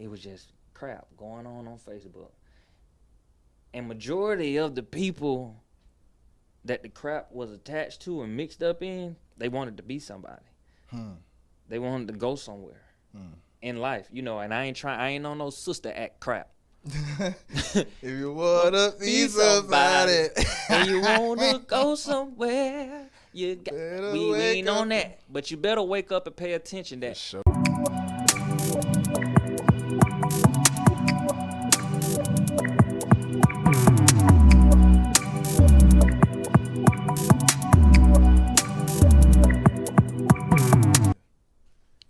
It was just crap going on Facebook. And majority of the people that the crap was attached to and mixed up in, they wanted to be somebody. They wanted to go somewhere in life, you know. And I ain't on no sister act crap. If you wanna be somebody and you wanna go somewhere, we ain't on that. But you better wake up and pay attention. That sure.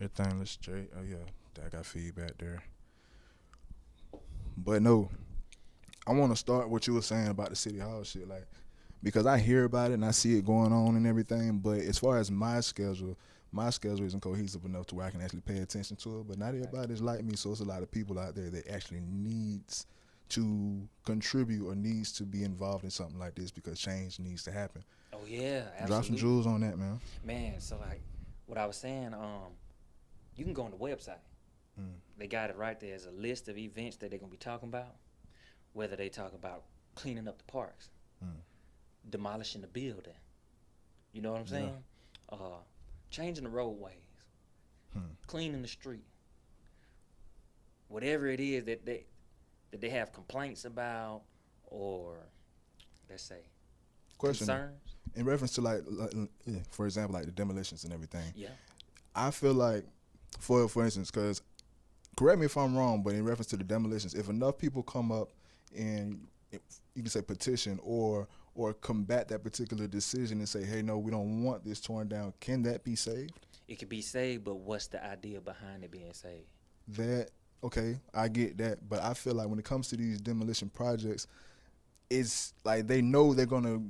Everything looks straight. Oh yeah, I got feedback there. But no, I want to start what you were saying about the city hall shit, like, because I hear about it and I see it going on and everything. But as far as my schedule isn't cohesive enough to where I can actually pay attention to it. But not everybody's like me, so it's a lot of people out there that actually needs to contribute or needs to be involved in something like this because change needs to happen. Oh yeah, absolutely. Drop some jewels on that, man. Man, so like what I was saying, you can go on the website. They got it right there as a list of events that they're gonna be talking about. Whether they talk about cleaning up the parks, demolishing the building, you know what I'm saying? Yeah. Changing the roadways, cleaning the street, whatever it is that they have complaints about, or let's say concerns. In reference to like for example, like the demolitions and everything. Yeah. I feel like, for instance, because correct me if I'm wrong, but in reference to the demolitions, if enough people come up and you can say petition or combat that particular decision and say, hey, no, we don't want this torn down, can that be saved? It could be saved, but what's the idea behind it being saved? Okay, I get that, but I feel like when it comes to these demolition projects, it's like they know they're gonna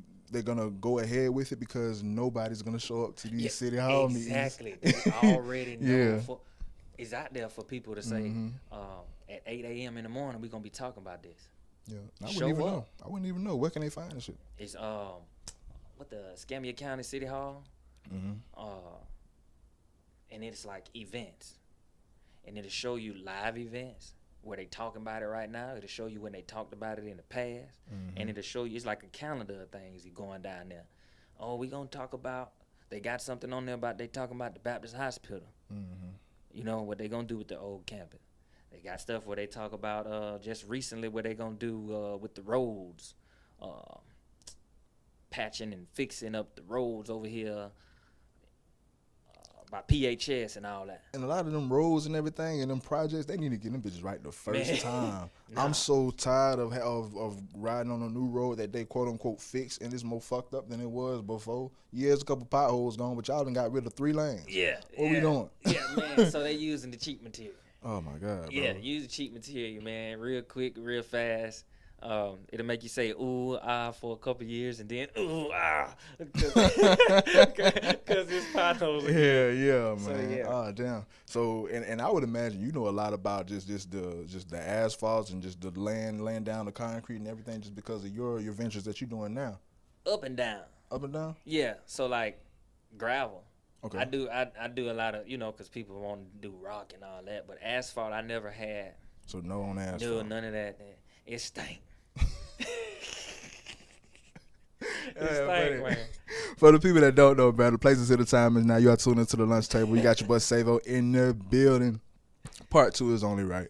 go ahead with it because nobody's gonna show up to these city hall meetings. Exactly, they already know. It's out there for people to say, at 8 a.m. in the morning, we're gonna be talking about this. Yeah, I wouldn't even know. Where can they find this shit? It's what the Escambia County City Hall, and it's like events, and it'll show you live events where they talking about it right now. It'll show you when they talked about it in the past, and it'll show you, it's like a calendar of things you going down there. Oh, we gonna talk about, they got something on there about, they talking about the Baptist Hospital. You know what they gonna do with the old campus. They got stuff where they talk about just recently what they gonna do with the roads, patching and fixing up the roads over here by PHS and all that. And a lot of them roads and everything and them projects, they need to get them bitches right the first time. I'm so tired of riding on a new road that they quote unquote fixed and it's more fucked up than it was before. There's a couple potholes gone, but y'all done got rid of 3 lanes. Yeah. What we doing? Yeah, man. So they using the cheap material. Oh my God, bro. Yeah, use the cheap material, man. Real quick, real fast. It'll make you say ooh ah for a couple years and then ooh ah because it's potholes. Yeah, man. So, yeah. Oh damn. So and I would imagine you know a lot about just the asphalt and just the laying down the concrete and everything just because of your ventures that you're doing now. Up and down. Up and down. Yeah. So like gravel. Okay. I do a lot of, because people want to do rock and all that, but asphalt I never had. So no on asphalt. No, none of that. It stank. Man. For the people that don't know, man, the places of the time is now. You are tuned into the lunch table. You got your boy Savo in the building. Part 2 is only right.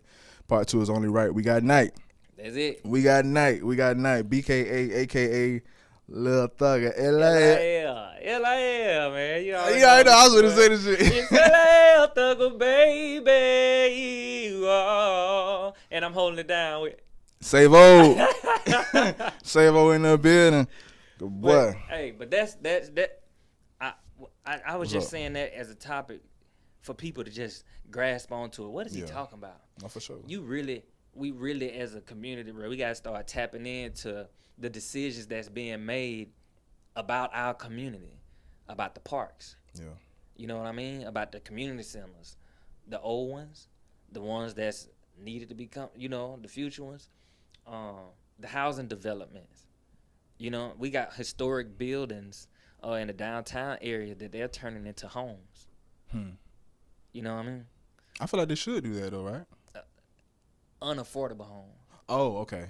We got Night. That's it. We got Night. BKA, aka Lil Thugga. L.A.L. man. You already I know. I was going to say this shit. It's L.A.L. Thugga, baby. Oh, and I'm holding it down with Savo. Savo in the building. Good boy. But that's I was just saying that as a topic for people to just grasp onto it. What is he talking about? No, for sure. We really as a community, bro, we gotta start tapping into the decisions that's being made about our community, about the parks. Yeah. You know what I mean? About the community centers, the old ones, the ones that's needed to become, the future ones, the housing developments. We got historic buildings in the downtown area that they're turning into homes. You know what I mean? I feel like they should do that though, right? unaffordable homes. Oh, okay.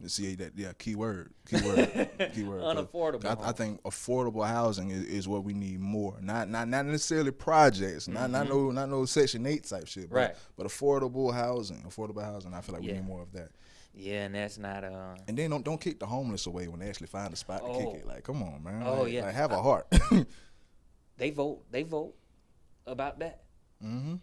See that? Yeah, keyword. 'Cause Unaffordable I homes. think affordable housing is what we need more. Not necessarily projects. Not no Section 8 type shit. Right. But affordable housing. Affordable housing. I feel like we Yeah. need more of that. Yeah, and that's not And then don't kick the homeless away when they actually find a spot to kick it. Like, come on, man. Oh, like, yeah. Like, have a heart. They vote about that. Mm-hmm.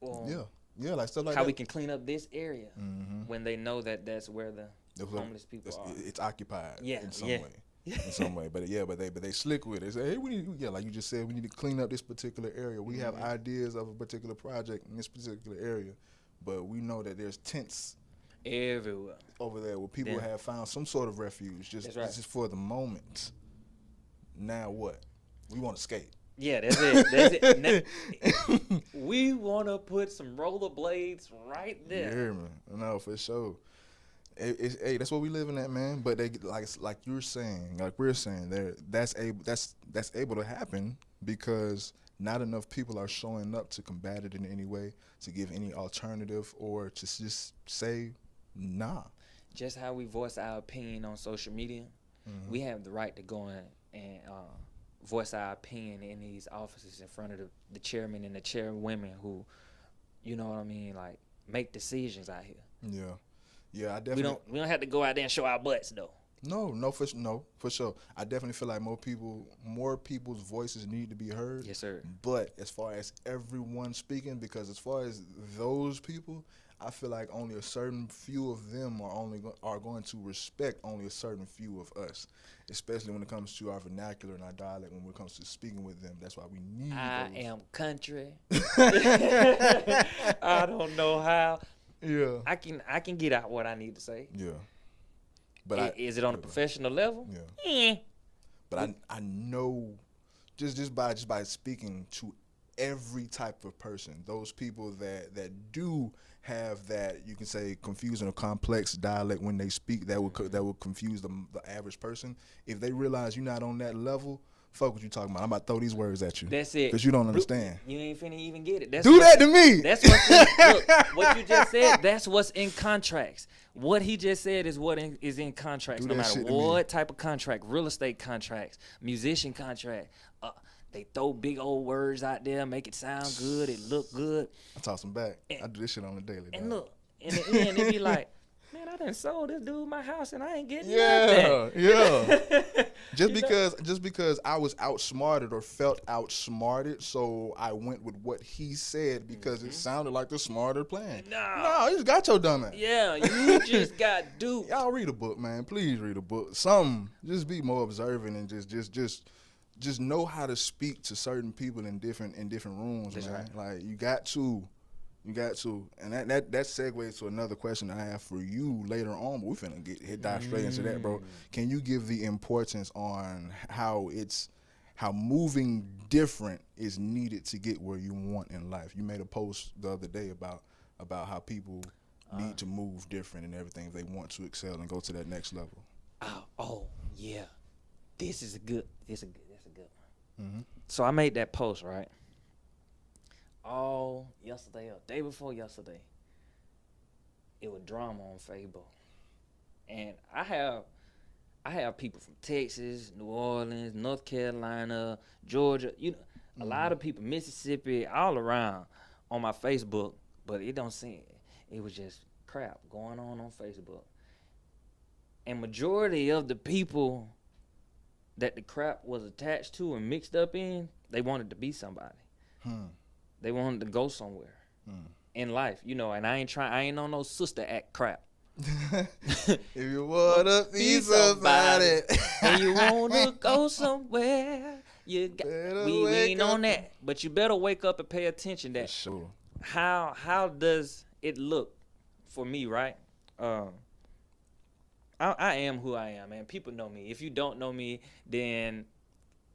Well, Yeah, like stuff like how that. we can clean up this area Mm-hmm. when they know that that's where the homeless people are. It's occupied in some yeah. way. In some way, but they slick with it. They say, hey, we need, like you just said, we need to clean up this particular area. We have ideas of a particular project in this particular area, but we know that there's tents Everywhere. over there where people have found some sort of refuge just for the moment. Now what? We want to skate. Yeah, that's it. Now, we want to put some rollerblades right there. Yeah, man. No, for sure. Hey, that's what we living at, man. But they like you're saying, like we're saying, that's able to happen because not enough people are showing up to combat it in any way, to give any alternative, or to just say nah. Just how we voice our opinion on social media, we have the right to go in and voice our opinion in these offices in front of the chairman and the chairwomen who, you know what I mean, like make decisions out here. Yeah, I definitely. We don't have to go out there and show our butts though. No, for sure. I definitely feel like more people's voices need to be heard. Yes, sir. But as far as everyone speaking, because as far as those people, I feel like only a certain few of them are going to respect only a certain few of us, especially when it comes to our vernacular and our dialect. When it comes to speaking with them, that's why we need. I am country. I don't know how. Yeah. I can get out what I need to say. Yeah. But is it on a professional level? Yeah. But I know just by speaking to every type of person, those people that do have that, you can say, confusing or complex dialect when they speak, that would confuse the average person. If they realize you're not on that level, fuck what you talking about. I'm about to throw these words at you. That's it. Because you don't understand. You ain't finna even get it. Do that to me. That's what's in, look, what you just said, that's what's in contracts. What he just said is what is in contracts. No matter what type of contract, real estate contracts, musician contract, they throw big old words out there, make it sound good, it look good. I toss them back. I do this shit on the daily. And look, in the end, it be like, man, I done sold this dude my house and I ain't getting nothing. Yeah. Just because I was outsmarted or felt outsmarted, so I went with what he said because it sounded like the smarter plan. No, you just got your dumb ass. Yeah, you just got duped. Y'all read a book, man. Please read a book. Something. Just be more observant and just know how to speak to certain people in different rooms, That's man. right. Like you got to. And that segues to another question I have for you later on, but we finna dive straight into that, bro. Can you give the importance on how moving different is needed to get where you want in life? You made a post the other day about how people need to move different and everything if they want to excel and go to that next level. Oh yeah. That's a good one. So I made that post, right? All yesterday or day before yesterday, it was drama on Facebook, and I have people from Texas, New Orleans, North Carolina, Georgia, a lot of people, Mississippi, all around on my Facebook, but it don't seem, it was just crap going on Facebook, and majority of the people that the crap was attached to and mixed up in, they wanted to be somebody. They wanted to go somewhere in life, and I ain't on no sister act crap. If you wanna be somebody and you wanna go somewhere, we ain't on that. But you better wake up and pay attention. That sure. How does it look for me, right? I am who I am, man. People know me. If you don't know me, then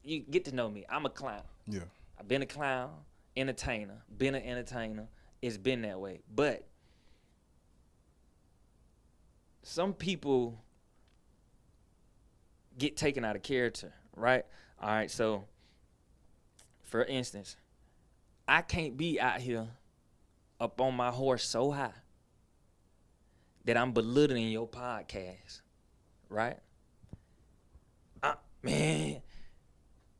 you get to know me. I'm a clown. Yeah. I've been a clown. Entertainer, been an entertainer. It's been that way. But some people get taken out of character, right? All right, so for instance, I can't be out here up on my horse so high that I'm belittling your podcast, right? Man,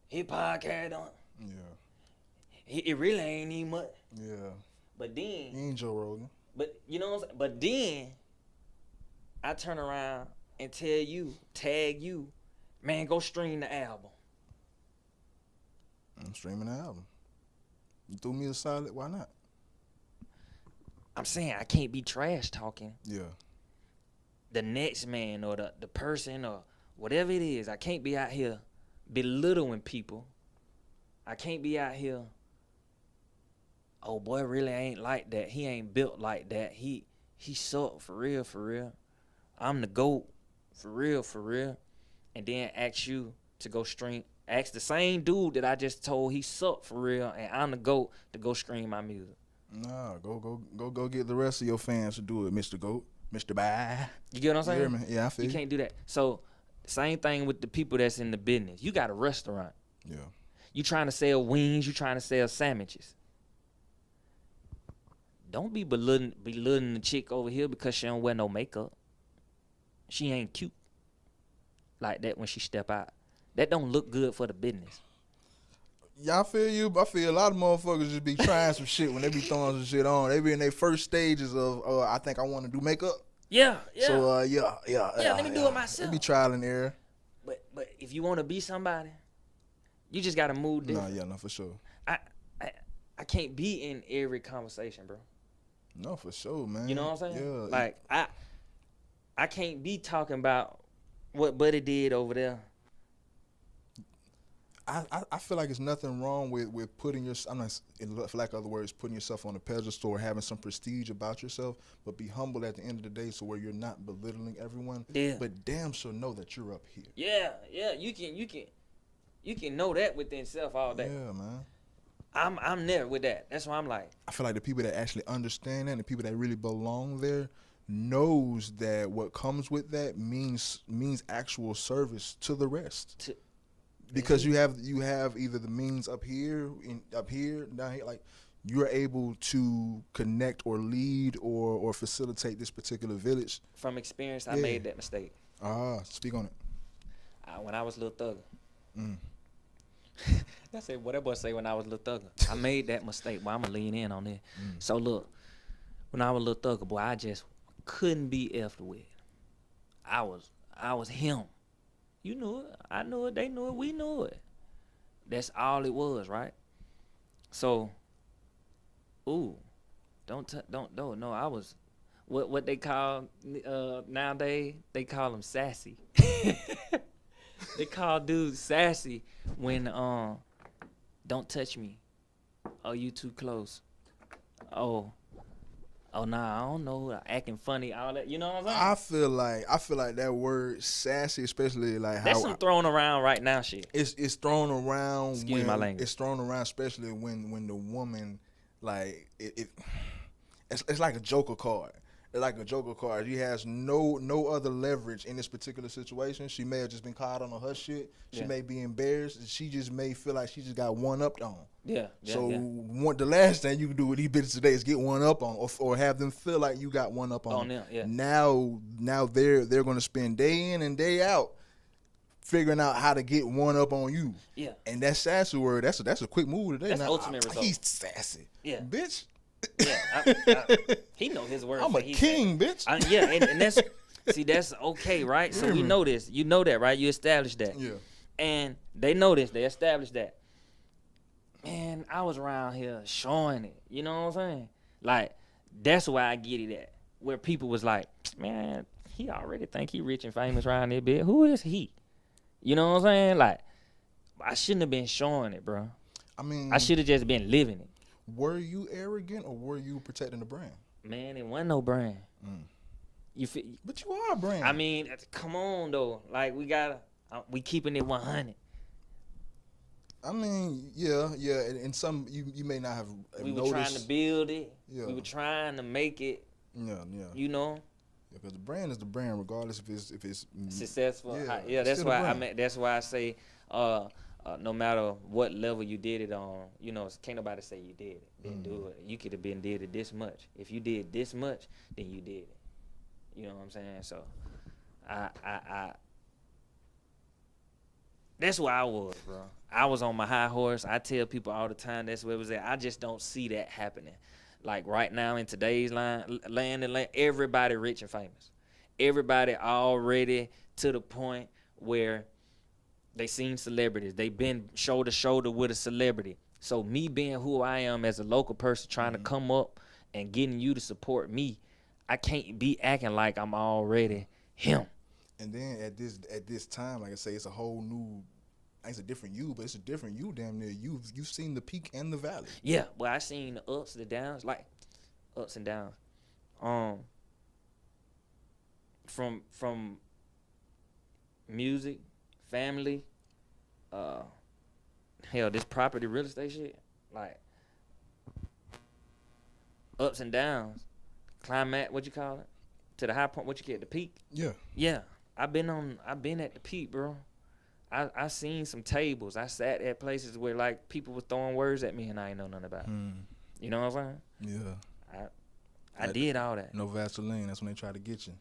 his podcast on. Yeah. It really ain't even much. Yeah. But then, He ain't Joe Rogan. but you know what I'm saying? But then I turn around and tag you, man, go stream the album. I'm streaming the album. You threw me a solid, why not? I'm saying I can't be trash talking Yeah. the next man or the person or whatever it is. I can't be out here belittling people. I can't be out here, oh boy, really ain't like that. He ain't built like that. He suck for real, for real. I'm the GOAT for real. And then ask you to go stream. Ask the same dude that I just told he sucked for real, and I'm the GOAT to go stream my music. Nah, go get the rest of your fans to do it, Mr. GOAT, Mr. Bye. You get what I'm saying? You hear me? Yeah, I feel you can't do that. So same thing with the people that's in the business. You got a restaurant. Yeah. You trying to sell wings. You trying to sell sandwiches. Don't be belittling the chick over here because she don't wear no makeup. She ain't cute like that when she step out. That don't look good for the business. Yeah, I feel you, but I feel a lot of motherfuckers just be trying some shit when they be throwing some shit on. They be in their first stages of, I think I want to do makeup. Yeah. So, yeah, let me do it myself. They be trial and error. But if you want to be somebody, you just got to move different. No, for sure. I can't be in every conversation, bro. No, for sure, man. You know what I'm saying? Yeah. Like, I can't be talking about what Buddy did over there. I feel like there's nothing wrong with putting your, I'm not, for lack of other words, putting yourself on a pedestal or having some prestige about yourself, but be humble at the end of the day, so where you're not belittling everyone. Yeah. But damn sure know that you're up here. Yeah. You can know that within self all day. Yeah, man. I'm there with that. That's why I'm like. I feel like the people that actually understand that, and the people that really belong there, knows that what comes with that means actual service to the rest. Because you have either the means up here, down here, like you're able to connect or lead or facilitate this particular village. From experience, I made that mistake. Speak on it. When I was Lil Thugga. I said what that boy say when I was Lil Thugga. I made that mistake. Well, I'm gonna lean in on it. So look, when I was Lil Thugga, boy, I just couldn't be effed with. I was him. You knew it. I knew it. They knew it. We knew it. That's all it was, right? So, no. I was what they call nowadays. They call them sassy. They call dudes sassy when don't touch me. Oh, you too close. Oh, nah, I don't know, acting funny, all that. You know what I'm saying? I feel like that word sassy, especially like that's how some thrown around right now shit. It's thrown around. Excuse my language. It's thrown around, especially when the woman, like it's like a joker card. It's like a joker card. She has no other leverage in this particular situation. She may have just been caught on her shit. She may be embarrassed. She just may feel like she just got one upped on. The last thing you can do with these bitches today is get one up on, or have them feel like you got one up on them. Yeah. Now they're going to spend day in and day out figuring out how to get one up on you. Yeah. And that sassy word, that's a quick move today. That's ultimate result. He's sassy. Yeah. Bitch. Yeah. He know his words. I'm a king, bitch. And that's that's okay, right? So we know this. You know that, right? You established that. Yeah. And they know this. They established that. Man, I was around here showing it. You know what I'm saying? Like, that's why I get it at. Where people was like, man, he already think he rich and famous around there, bitch. Who is he? You know what I'm saying? Like, I shouldn't have been showing it, bro. I mean, I should have just been living it. Were you arrogant or were you protecting the brand? Man, it wasn't no brand. But you are a brand. I mean, come on though. Like we keeping it 100. I mean, yeah. And some you may not have we noticed. were trying to build it. Yeah. We were trying to make it. Yeah. You know. Yeah, because the brand is the brand, regardless if it's successful. Yeah, that's why that's why I say, no matter what level you did it on, you know, can't nobody say you did it. Didn't do it. You could have been did it this much. If you did this much, then you did it. You know what I'm saying? So I that's where I was, bro. I was on my high horse. I tell people all the time that's where it was at. I just don't see that happening. Like right now in today's land, everybody rich and famous. Everybody already to the point where they seen celebrities. They been shoulder to shoulder with a celebrity. So me being who I am as a local person trying to come up and getting you to support me, I can't be acting like I'm already him. And then at this time, like I say, it's a whole new. It's a different you, but it's a different you. Damn near you've seen the peak and the valley. Yeah, but I seen the ups, the downs, like ups and downs. From music, family, hell, this property, real estate shit, like ups and downs. Climax, what you call it? To the high point, what you get, the peak? Yeah. Yeah, I've been at the peak, bro. I seen some tables. I sat at places where like people were throwing words at me and I ain't know nothing about it. You know what I'm saying? Yeah. I did all that. No Vaseline. That's when they try to get you.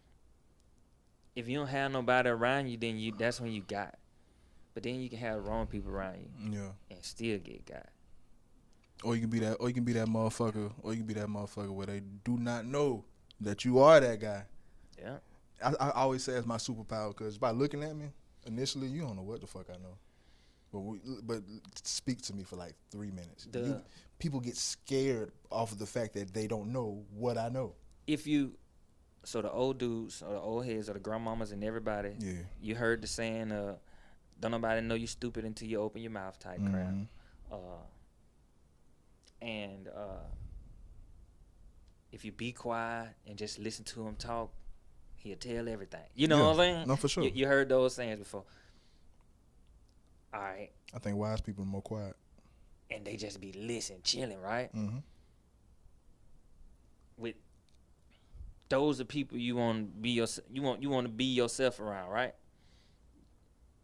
If you don't have nobody around you, then that's when you got. But then you can have the wrong people around you. Yeah. And still get got. Or you can be that. Or you can be that motherfucker. Or you can be that motherfucker where they do not know that you are that guy. Yeah. I always say it's my superpower because by looking at me initially, you don't know what the fuck I know. But speak to me for like 3 minutes. People get scared off of the fact that they don't know what I know. So the old dudes or the old heads or the grandmamas and everybody, you heard the saying, don't nobody know you stupid until you open your mouth type crap. And if you be quiet and just listen to him talk, he'll tell everything. You know what I'm saying? No, for sure. You heard those sayings before. All right. I think wise people are more quiet. And they just be listening, chilling, right? With those are people you want to be you want to be yourself around, right?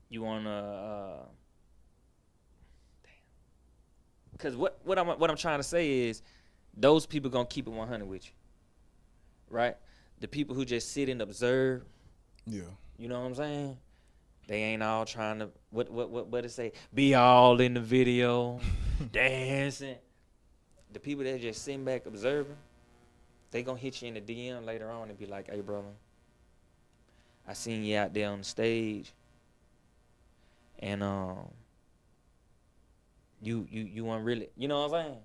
You want to cuz what I'm trying to say is those people going to keep it 100 with you. Right? The people who just sit and observe. Yeah. You know what I'm saying? They ain't all trying to what it say? Be all in the video, dancing. The people that just sitting back observing, they gonna hit you in the DM later on and be like, "Hey, brother, I seen you out there on the stage, and you weren't really, you know what I'm saying?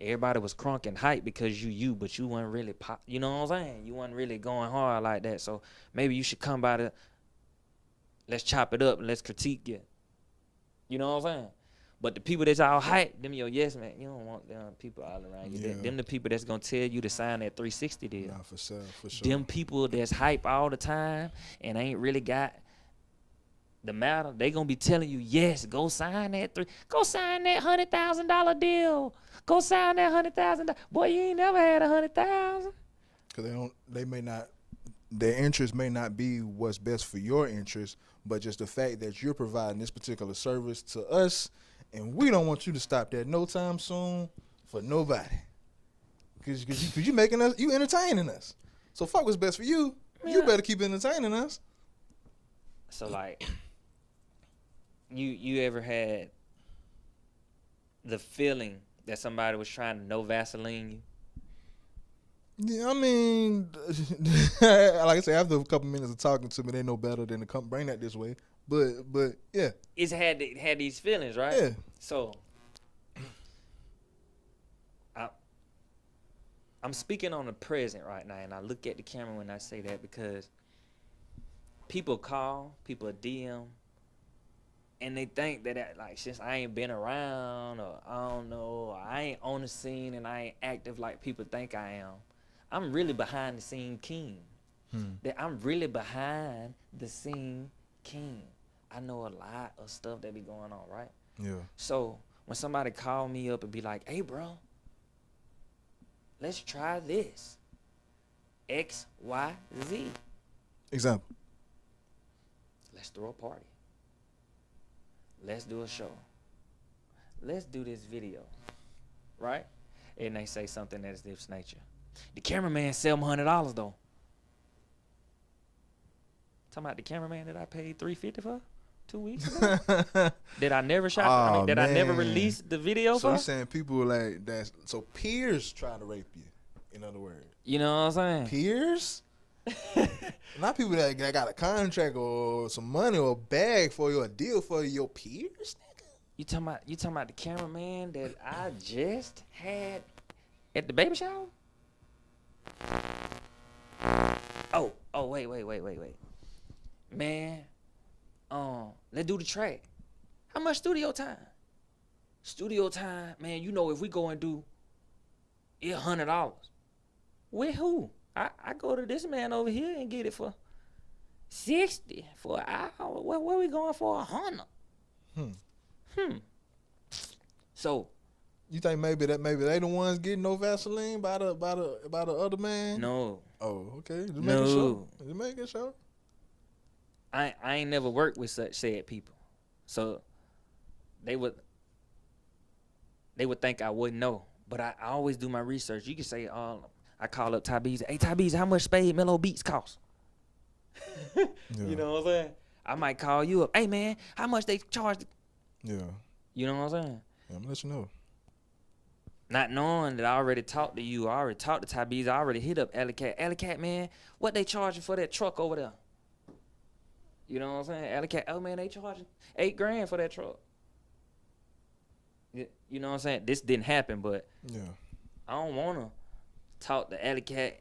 Everybody was crunk and hype because but you weren't really pop. You know what I'm saying? You weren't really going hard like that. So maybe you should come by the. Let's chop it up and let's critique you. You know what I'm saying? But the people that's all hype, them your yes man, you don't want them people all around you. Yeah. Them the people that's gonna tell you to sign that 360 deal. Nah, for sure. Them people that's hype all the time and ain't really got the matter, they gonna be telling you, yes, go sign that $100,000 deal. Go sign that $100,000. Boy, you ain't never had $100,000. Because their interest may not be what's best for your interest, but just the fact that you're providing this particular service to us, and we don't want you to stop that no time soon for nobody. Because you making us, you entertaining us. So fuck what's best for you. Yeah. You better keep entertaining us. So like, you ever had the feeling that somebody was trying to no Vaseline you? Yeah, I mean, like I said, after a couple minutes of talking to me, they know better than to come bring that this way. But yeah, it's had these feelings, right? Yeah. So I'm speaking on the present right now, and I look at the camera when I say that because people call, people DM, and they think that like since I ain't been around or I don't know, or I ain't on the scene and I ain't active like people think I am. I'm really behind the scene king. That I'm really behind the scene king. I know a lot of stuff that be going on, right? Yeah. So when somebody call me up and be like, "Hey, bro, let's try this. X, Y, Z. Example. Let's throw a party. Let's do a show. Let's do this video." Right? And they say something that is this nature. The cameraman sell me $100 though. Talking about the cameraman that I paid $350 for 2 weeks ago. That I never shot. I mean, that I never released the video So for. you saying people like that? So peers try to rape you. In other words, You know what I'm saying? peers. Not people that got a contract or some money or a bag for you, a deal for your peers. You talking about the cameraman that I just had at the baby shower? Oh, wait. Man, let's do the track. How much studio time? Studio time, man, you know if we go and do it $100. With who? I go to this man over here and get it for 60 for an hour. Where we going for 100? So you think maybe they the ones getting no Vaseline by the other man? No. Oh, okay. Just No. making sure. I ain't never worked with such said people, so they would think I wouldn't know. But I always do my research. You can say, I call up Tybeez. Hey Tybeez, how much Spade Mellow Beats cost? Yeah. You know what I'm saying? I might call you up. Hey man, how much they charge? Yeah. You know what I'm saying? Yeah, I'm gonna let you know. Not knowing that I already talked to you, I already talked to Tybeez, I already hit up Alley Cat. Alley Cat, man, what they charging for that truck over there? You know what I'm saying? Alley Cat, oh man, they charging $8,000 for that truck. You know what I'm saying? This didn't happen, but yeah, I don't want to talk to Alley Cat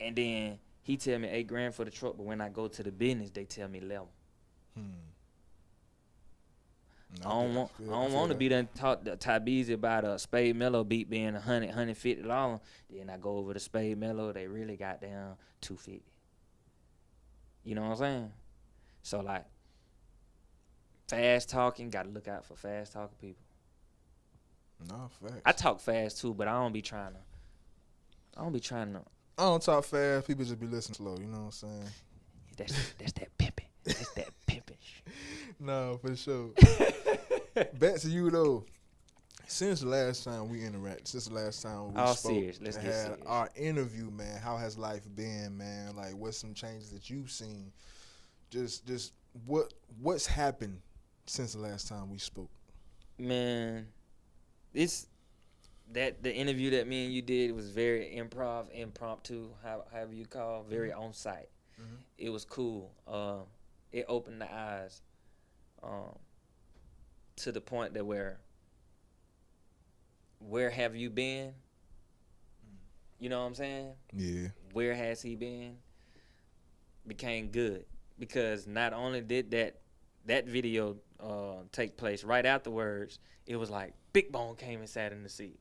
and then he tell me $8,000 for the truck, but when I go to the business, they tell me 11. I don't want to be done talk to Tybeez about a Spade Mellow beat being $150. Then I go over to Spade Mellow, they really got down $250. You know what I'm saying? So like, fast talking, gotta look out for fast talking people. No, facts. I talk fast too, but I don't be trying to. I don't talk fast. People just be listening slow. You know what I'm saying? That's that pimping. That's that pimping shit. No, for sure. Back to you though. Since the last time we interacted, since the last time we spoke, serious. Let's get serious. Our interview, man. How has life been, man? Like, what's some changes that you've seen? Just what's happened since the last time we spoke? Man, it's that the interview that me and you did was very impromptu, however you call, very on site. Mm-hmm. It was cool. It opened the eyes to the point that where have you been? You know what I'm saying? Yeah. Where has he been? Became good because not only did that video take place right afterwards, it was like Big Bone came and sat in the seat.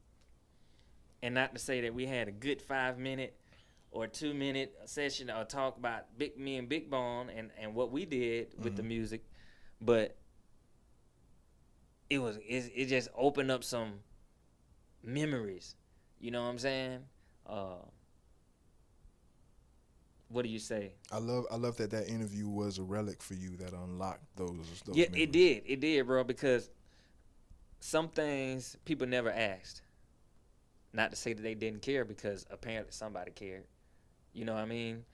And not to say that we had a good 5-minute or 2-minute session or talk about me and Big Bone and what we did with the music, but it just opened up some memories. You know what I'm saying? What do you say? I love that interview was a relic for you that unlocked those Yeah, memories. It did, bro, because some things people never asked. Not to say that they didn't care, because apparently somebody cared. You know what I mean?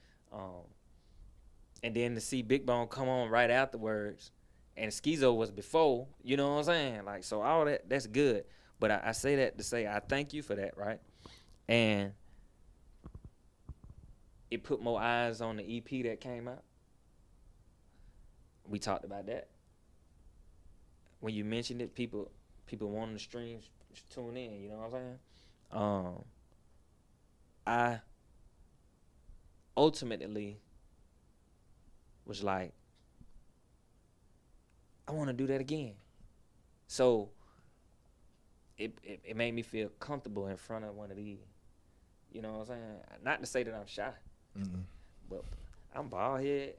And then to see Big Bone come on right afterwards, and Schizo was before, you know what I'm saying? Like, so all that's good. But I say that to say I thank you for that, right? And it put more eyes on the EP that came out. We talked about that. When you mentioned it, people wanting to stream, tune in, you know what I'm saying? I ultimately was like, I want to do that again. So it made me feel comfortable in front of one of these. You know what I'm saying? Not to say that I'm shy, but I'm bald head.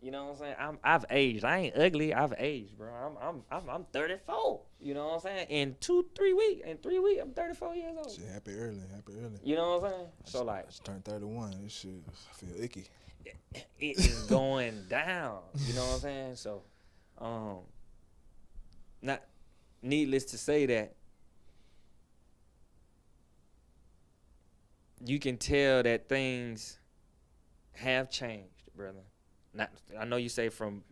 You know what I'm saying? I've aged. I ain't ugly. I've aged, bro. I'm 34. You know what I'm saying? In 3 weeks, I'm 34 years old. Shit, happy early. You know what I'm saying? So like, I just turned 31. This shit, I feel icky. It is going down. You know what I'm saying? So, not needless to say that you can tell that things have changed, brother. not, I know you say from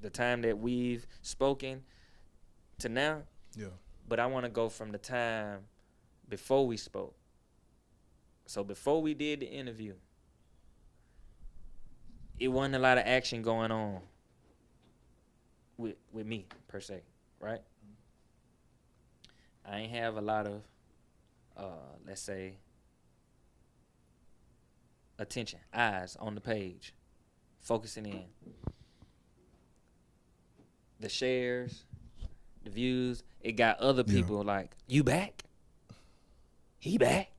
the time that we've spoken to now, Yeah. but I want to go from the time before we spoke. So before we did the interview, it wasn't a lot of action going on with me per se, right? I ain't have a lot of let's say attention, eyes on the page, focusing in. The shares, the views, it got other people like, you back? He back?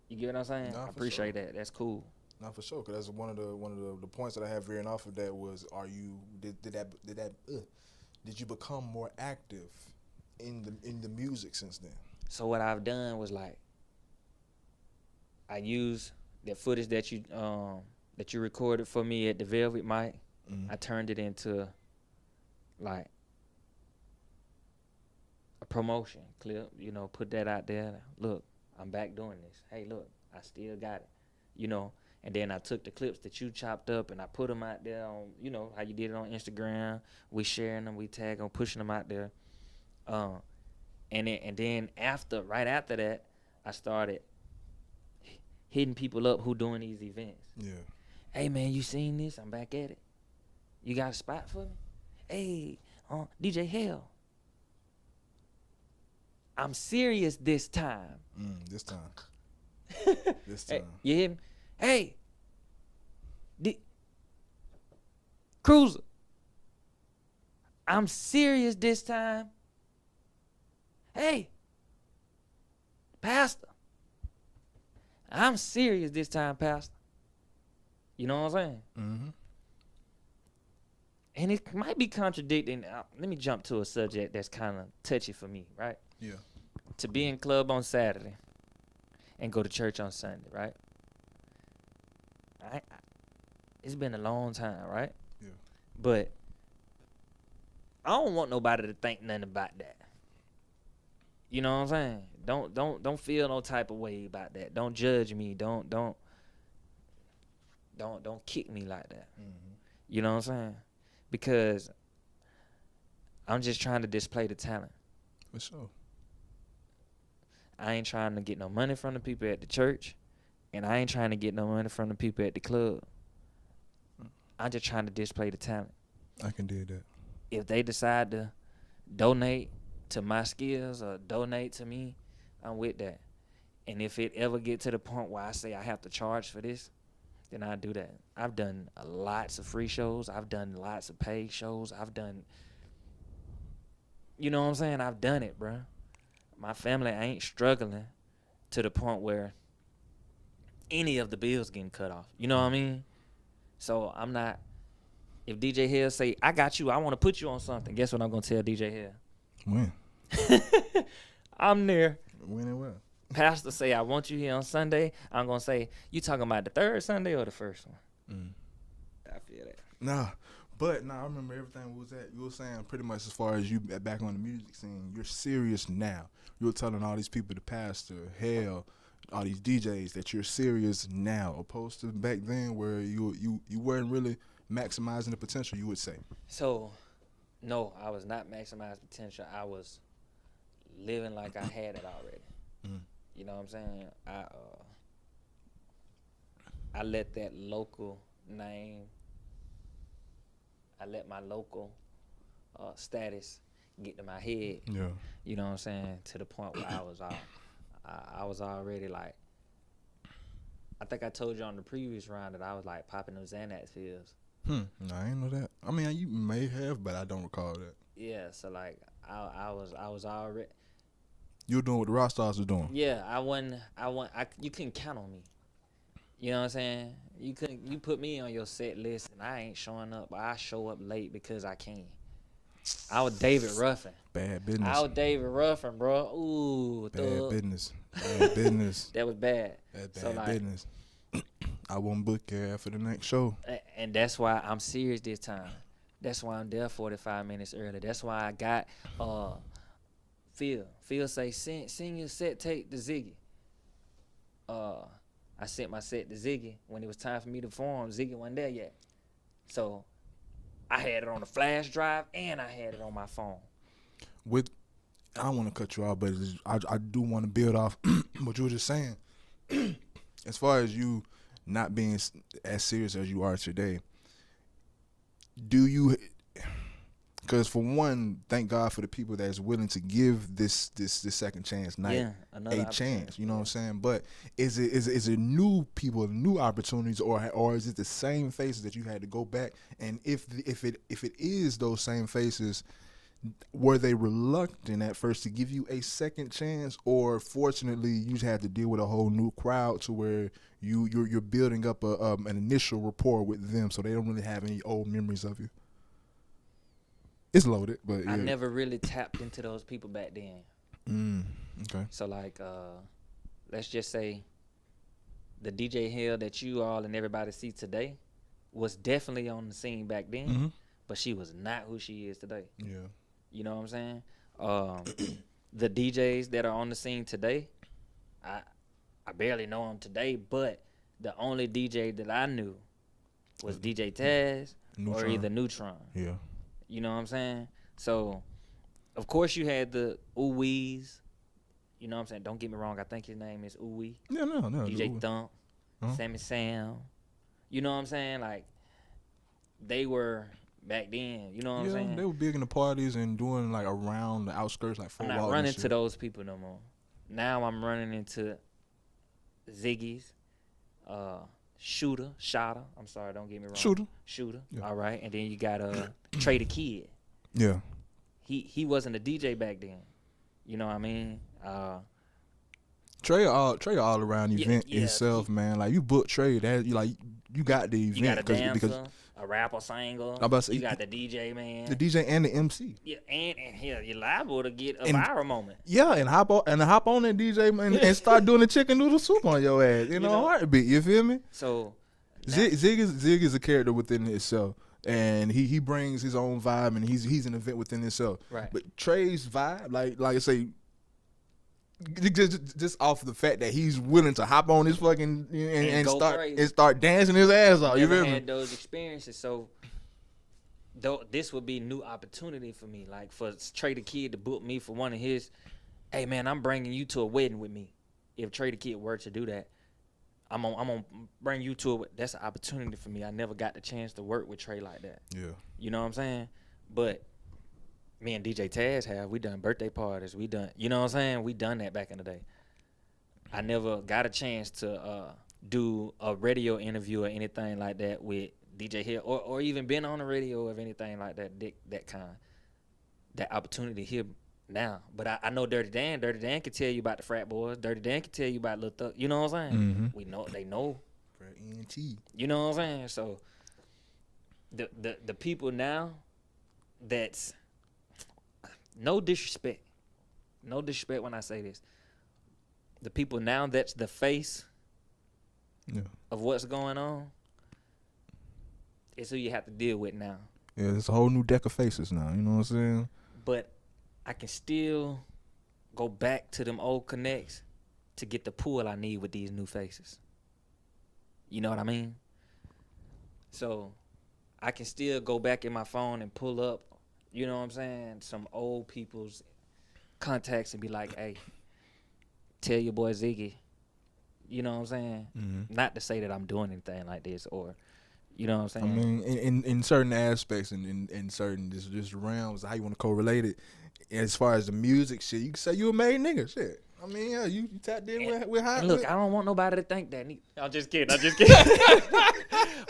You get what I'm saying? Nah, I for appreciate sure. that. That's cool. Not for sure, cause that's one of the points that I have veering off of that was, did you become more active in the music since then? So what I've done was like, I used that footage that you recorded for me at the Velvet mic. I turned it into like a promotion clip, put that out there. Look, I'm back doing this. Hey, look, I still got it, And then I took the clips that you chopped up and I put them out there on, how you did it on Instagram. We sharing them, we tag them, pushing them out there. And then right after that, I started hitting people up who doing these events. Yeah. Hey man, you seen this? I'm back at it. You got a spot for me? Hey, DJ Hell. I'm serious this time. This time. This Hey, time. you hear me? Hey, Cruiser. I'm serious this time. Hey, Pastor. I'm serious this time, Pastor. You know what I'm saying? Mm-hmm. And it might be contradicting. Let me jump to a subject that's kind of touchy for me, right? Yeah. To be in club on Saturday and go to church on Sunday, right? It's been a long time, right? Yeah. But I don't want nobody to think nothing about that. You know what I'm saying? Don't feel no type of way about that. Don't judge me. Don't kick me like that. Mm-hmm. You know what I'm saying? Because I'm just trying to display the talent. For sure. I ain't trying to get no money from the people at the church, and I ain't trying to get no money from the people at the club. I'm just trying to display the talent. I can do that. If they decide to donate to my skills or donate to me, I'm with that. And if it ever get to the point where I say I have to charge for this, then I do that. I've done lots of free shows. I've done lots of paid shows. I've done, you know what I'm saying? I've done it, bro. My family ain't struggling to the point where any of the bills getting cut off. You know what I mean? So I'm not. If DJ Hill say, I got you, I want to put you on something, guess what I'm going to tell DJ Hill? When? I'm there. When and where? Pastor say, I want you here on Sunday. I'm going to say, you talking about the third Sunday or the first one? I feel that. I remember everything you were saying pretty much as far as you back on the music scene. You're serious now. You were telling all these people, the pastor, Hell, all these DJs, that you're serious now, opposed to back then where you weren't really maximizing the potential, you would say. So, no, I was not maximizing potential. I was living like I had it already. You know what I'm saying? I let that local name, I let my local status get to my head. Yeah. You know what I'm saying? To the point where I was already like, I think I told you on the previous round that I was like popping them Xanax pills. No, I ain't know that. I mean, you may have, but I don't recall that. Yeah, so like I was already. You were doing what the rock stars were doing. Yeah, you couldn't count on me. You know what I'm saying? You put me on your set list and I ain't showing up. I show up late because I can. I was David Ruffin. Bad business. I was David Ruffin, bro. Ooh, bad business. Bad business. That was bad. That's So, bad like, business. I won't book you after the next show. And that's why I'm serious this time. That's why I'm there 45 minutes early. That's why I got Phil. Phil say, send your set tape to Ziggy. I sent my set to Ziggy. When it was time for me to perform, Ziggy wasn't there yet. So I had it on the flash drive and I had it on my phone. I don't want to cut you off, but I do want to build off what you were just saying. As far as you not being as serious as you are today, do you? Because for one, thank God for the people that's willing to give this second chance night a chance. You know what I'm saying? But is it new people, new opportunities, or is it the same faces that you had to go back? And if it is those same faces, were they reluctant at first to give you a second chance, or fortunately you just had to deal with a whole new crowd to where you're building up an initial rapport with them, so they don't really have any old memories of you? It's loaded, but yeah. I never really tapped into those people back then. Okay. So like, let's just say the DJ Hill that you all and everybody see today was definitely on the scene back then, but she was not who she is today. Yeah. You know what I'm saying? The DJs that are on the scene today, I barely know them today, but the only DJ that I knew was DJ Taz or either Neutron. Yeah. You know what I'm saying? So, of course, you had the Ooh-Wees. You know what I'm saying? Don't get me wrong. I think his name is Ooh-Wee. Yeah, no. DJ Thump, Sammy Sam. You know what I'm saying? Like, they were back then. You know what I'm saying? They were big in the parties and doing, like, around the outskirts, like, I'm not running to those people no more. Now I'm running into Ziggy's, Shotter. I'm sorry, don't get me wrong. Shooter. Yeah. All right. And then you got Trey the Kid. Yeah. He wasn't a DJ back then. You know what I mean? Trey all around event itself, man. Like you book Trey, that you got the event. You got a dancer, because a rapper, singer. You got the DJ, man. The DJ and the MC. Yeah, and hell, you're liable to get a viral moment. Yeah, and hop on that DJ man and start doing the chicken noodle soup on your ass. You know, heartbeat. You feel me? So Zig is a character within itself. And he brings his own vibe, and he's an event within itself. Right. But Trey's vibe, like I say, just off the fact that he's willing to hop on his fucking and start dancing his ass off. You never feel had me? those experiences, so this would be a new opportunity for me. Like for Trey the Kid to book me for one of his. Hey man, I'm bringing you to a wedding with me. If Trey the Kid were to do that, I'm gonna bring you to it. That's an opportunity for me. I never got the chance to work with Trey like that. Yeah. You know what I'm saying? But me and DJ Taz we done birthday parties. We done, you know what I'm saying? We done that back in the day. I never got a chance to do a radio interview or anything like that with DJ Hill or even been on the radio or anything like that. That opportunity here now. But I know Dirty Dan. Dirty Dan can tell you about the frat boys. Dirty Dan can tell you about Lil Thugga. You know what I'm saying? Mm-hmm. We know, they know. Frat ENT. You know what I'm saying? So the people now that's no disrespect when I say this. The people now that's the face of what's going on is who you have to deal with now. Yeah, it's a whole new deck of faces now. You know what I'm saying? But I can still go back to them old connects to get the pull I need with these new faces. You know what I mean? So I can still go back in my phone and pull up, you know what I'm saying, some old people's contacts and be like, hey, tell your boy Ziggy, you know what I'm saying? Mm-hmm. Not to say that I'm doing anything like this or, you know what I'm saying? I mean, in certain aspects and in certain just realms, how you want to correlate it, as far as the music shit, you can say you a made nigga, shit. I mean, yeah, you tapped in with high. Look, I don't want nobody to think that. I'm just kidding.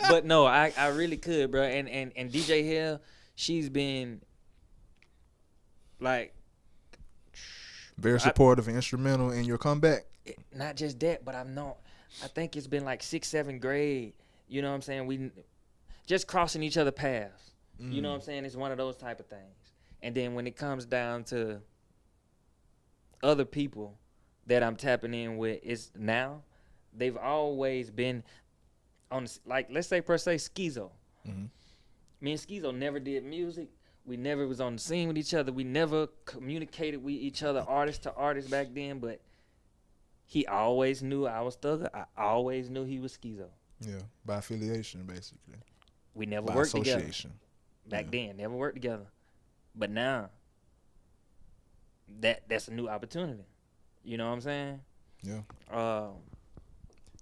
But no, I really could, bro. And DJ Hill, she's been like very supportive and instrumental in your comeback. Not just that, but I think it's been like 6th, 7th grade. You know what I'm saying? We just crossing each other paths. You know what I'm saying? It's one of those type of things. And then when it comes down to other people that I'm tapping in with, it's now they've always been on, like, let's say per se Schizo. Mm-hmm. Me and Schizo never did music. We never was on the scene with each other. We never communicated with each other, artist to artist back then. But He always knew I was Thugger. I always knew he was Schizo. Yeah, by affiliation, basically. We never By worked together. association. Back then, never worked together. But now, that's a new opportunity. You know what I'm saying? Yeah.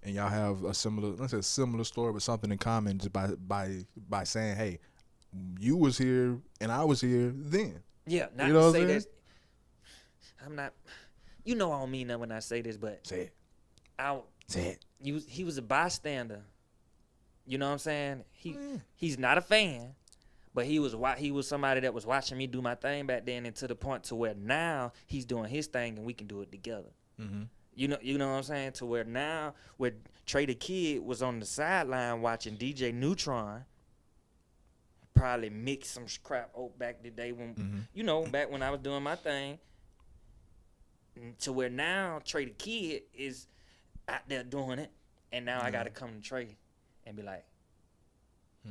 And y'all have a similar, let's say a similar story, but something in common just by saying, hey, you was here and I was here then. Yeah, not You know to what say I'm that. I'm not. You know I don't mean that when I say this, but Say it. Say it. he was a bystander. You know what I'm saying? He's not a fan, but he was somebody that was watching me do my thing back then, and to the point to where now he's doing his thing and we can do it together. Mm-hmm. You know what I'm saying? To where now, where Trey the Kid was on the sideline watching DJ Neutron probably mix some crap back in the day when, back when I was doing my thing. To where now Trey the Kid is out there doing it, and now I got to come to Trey and be like, I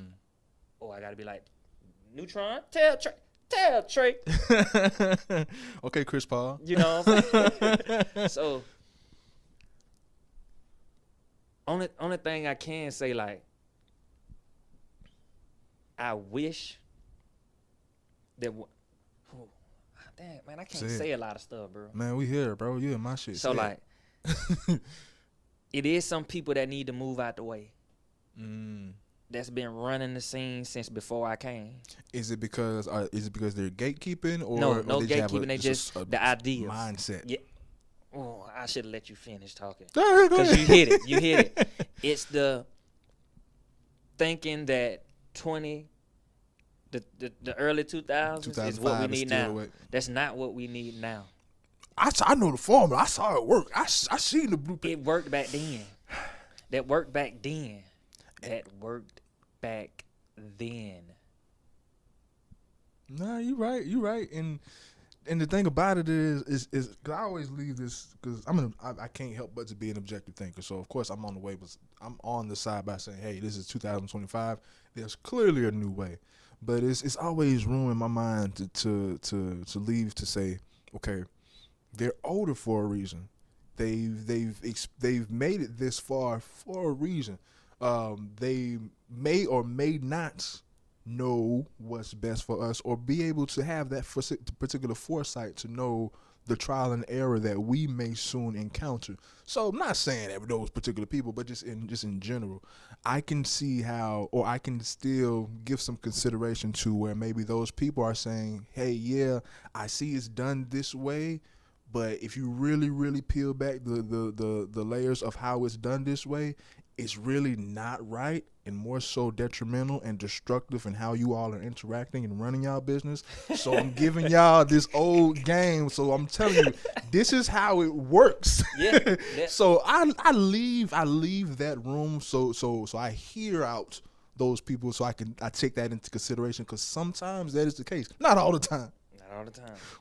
got to be like, Neutron, tell Trey. Okay, Chris Paul. You know what I'm saying? So, only thing I can say, like, I wish that. Damn, man, I can't say a lot of stuff, bro. Man, we here, bro. You in my shit. So, like, it is some people that need to move out the way. That's been running the scene since before I came. Is it because they're gatekeeping or no or gatekeeping? They just the ideas, mindset. Yeah. Oh, I should have let you finish talking because you hit it. It's the thinking that the early 2000s is what we need now. That's not what we need now. I know the formula. I saw it work. I seen the blueprint. It worked back then. That worked back then. Nah, you right. And the thing about it is cause I always leave this because I can't help but to be an objective thinker. So of course I'm on the way, but I'm on the side by saying, hey, this is 2025. There's clearly a new way, but it's always room in my mind to leave to say, okay, they're older for a reason. They've made it this far for a reason. They may or may not know what's best for us or be able to have that particular foresight to know the trial and error that we may soon encounter. So I'm not saying that with those particular people, but just in general, I can see how, or I can still give some consideration to where maybe those people are saying, hey, yeah, I see it's done this way, but if you really, really peel back the layers of how it's done this way, it's really not right and more so detrimental and destructive in how you all are interacting and running y'all business. So I'm giving y'all this old game. So I'm telling you, this is how it works. Yeah. So I leave that room so I hear out those people so I take that into consideration, because sometimes that is the case. Not all the time.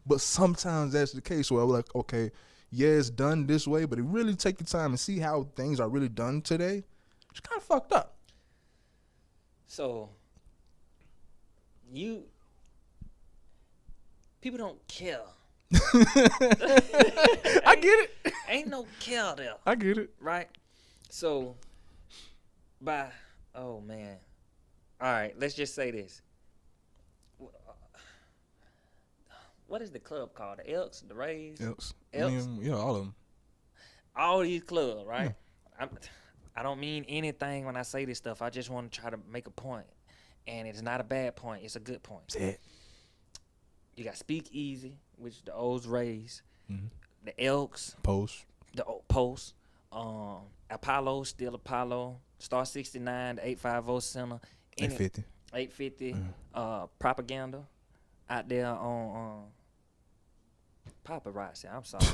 But sometimes that's the case where I'm like, okay, yeah, it's done this way, but it really take the time and see how things are really done today. It's kind of fucked up. So, people don't care. I get it. Ain't no care there. I get it. Right? So, oh man. All right, let's just say this. What is the club called? The Elks? The Rays? Elks. Elks? Yeah, all of them. All these clubs, right? Yeah. I don't mean anything when I say this stuff. I just want to try to make a point. And it's not a bad point. It's a good point. That's it. You got Speak Easy, which the O's Rays. Mm-hmm. The Elks. Post. The Post. Apollo, still Apollo. Star 69, the 850 Center. 850. 850. Propaganda out there on paparazzi. I'm sorry.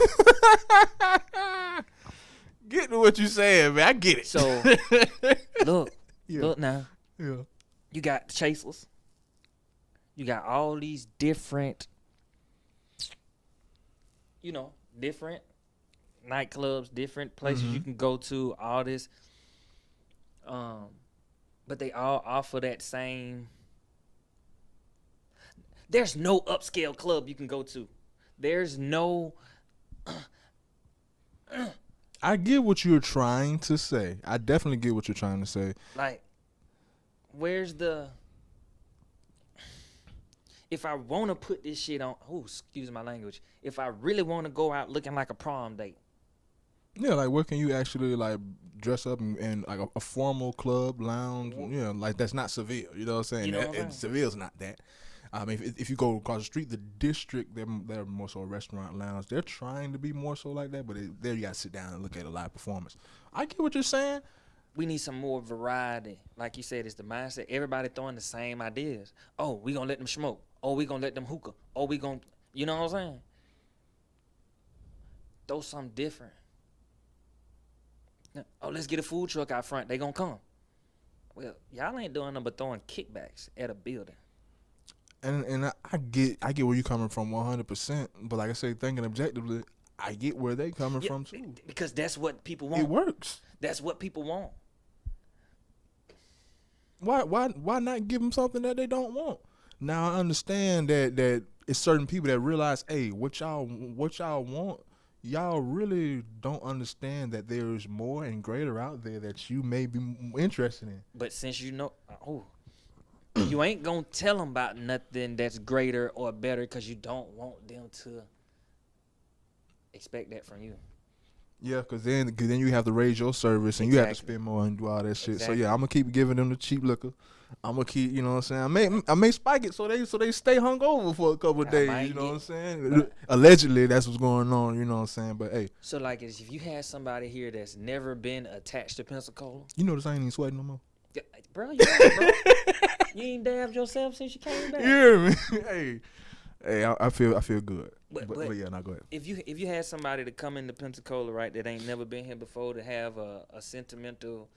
Get to what you saying, man. I get it. So, look now. Yeah. You got the Chasers. You got all these different, different nightclubs, different places you can go to, all this. But they all offer that same. There's no upscale club you can go to. There's no. I get what you're trying to say. I definitely get what you're trying to say. Like, where's the... If I want to put this shit on... Oh, excuse my language. If I really want to go out looking like a prom date. Yeah, like where can you actually like dress up in like a formal club lounge? Yeah, like that's not Seville. You know what I'm saying? You know what I'm saying? Seville's not that. I mean, if you go across the street, the district, they're more so a restaurant lounge. They're trying to be more so like that, but there you got to sit down and look at a live performance. I get what you're saying. We need some more variety. Like you said, it's the mindset. Everybody throwing the same ideas. Oh, we gonna let them smoke. Oh, we gonna let them hookah. Oh, we gonna... You know what I'm saying? Throw something different. Oh, let's get a food truck out front. They gonna come. Well, y'all ain't doing nothing but throwing kickbacks at a building. And I get where you coming from 100%. But like I say, thinking objectively, I get where they coming from too. Because that's what people want. It works. That's what people want. Why not give them something that they don't want? Now I understand that it's certain people that realize, hey, what y'all want. Y'all really don't understand that there's more and greater out there that you may be interested in. But since you know, you ain't gonna tell them about nothing that's greater or better because you don't want them to expect that from you. Yeah, because then you have to raise your service and you have to spend more and do all that shit. Exactly. So yeah, I'm gonna keep giving them the cheap liquor. I'm gonna keep, you know what I'm saying. I may spike it so they stay hungover for a couple of days. You know what I'm saying. Allegedly, that's what's going on. You know what I'm saying. But hey, so like, if you had somebody here that's never been attached to Pensacola, you notice I ain't even sweating no more. Yeah, bro, you ain't dabbed yourself since you came back. Yeah, man. Hey, I feel good. But yeah, now go ahead. If you had somebody to come into Pensacola, right, that ain't never been here before, to have a sentimental,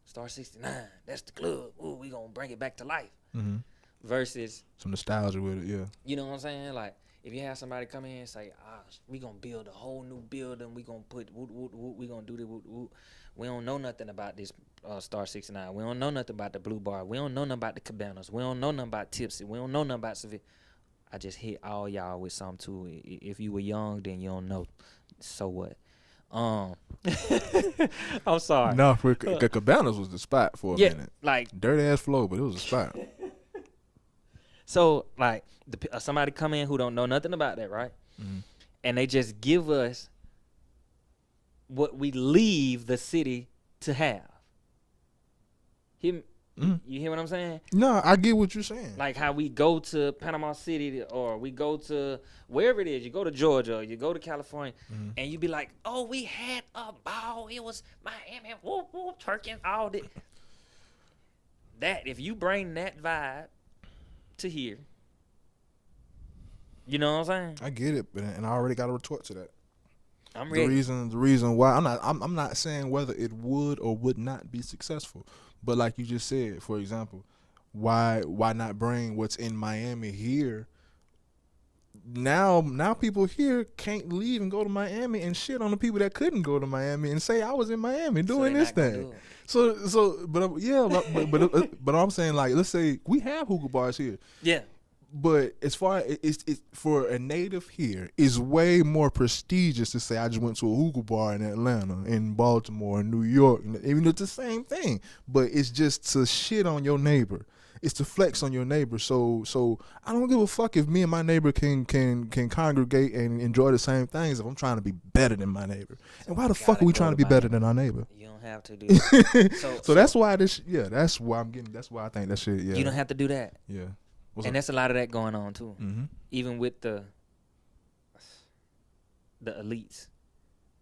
Star 69, that's the club. Ooh, we gonna bring it back to life. Mm-hmm. Versus some nostalgia with it, yeah. You know what I'm saying? Like, if you have somebody come in and say, we gonna build a whole new building, we gonna put we gonna do this, we don't know nothing about this Star 69. We don't know nothing about the Blue Bar. We don't know nothing about the Cabanas. We don't know nothing about Tipsy. We don't know nothing about Seville. I just hit all y'all with something too. If you were young, then you don't know. So what? I'm sorry. No, the Cabanas was the spot for a minute. Like dirty ass flow, but it was a spot. So like somebody come in who don't know nothing about that, right? Mm-hmm. And they just give us what we leave the city to have. You hear what I'm saying? No, I get what you're saying. Like how we go to Panama City or we go to wherever it is. You go to Georgia or you go to California, and you be like, oh, we had a ball. It was Miami, whoop, whoop, twerking, all that. That, if you bring that vibe to here, you know what I'm saying? I get it, and I already got a retort to that. I'm ready. The reason why I'm not saying whether it would or would not be successful. But like you just said, for example, why not bring what's in Miami here? Now people here can't leave and go to Miami and shit on the people that couldn't go to Miami and say I was in Miami doing this thing. But I'm saying, like, let's say we have hookah bars here. Yeah. But as far as it's for a native here, it's way more prestigious to say I just went to a hookah bar in Atlanta, in Baltimore, in New York. Even though it's the same thing, but it's just to shit on your neighbor. It's to flex on your neighbor. So I don't give a fuck if me and my neighbor can congregate and enjoy the same things if I'm trying to be better than my neighbor. And why the fuck are we trying to be better than our neighbor? You don't have to do that. So that's why that's why I think that shit. Yeah. You don't have to do that. Yeah. And that's a lot of that going on too. Mm-hmm. Even with the elites.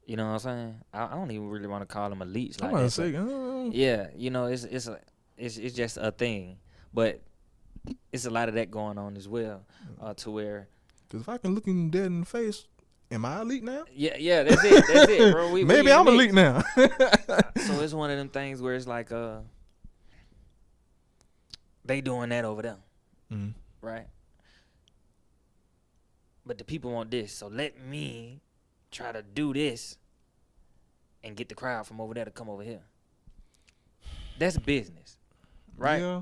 You know what I'm saying? I don't even really want to call them elites. Like that, yeah, you know, it's just a thing. But it's a lot of that going on as well, to where. Because if I can look him dead in the face, am I elite now? Yeah, that's it, bro. Maybe I'm elite now. So it's one of them things where it's like, they doing that over there. Mm-hmm. Right? But the people want this, so let me try to do this and get the crowd from over there to come over here. That's business, right? Yeah,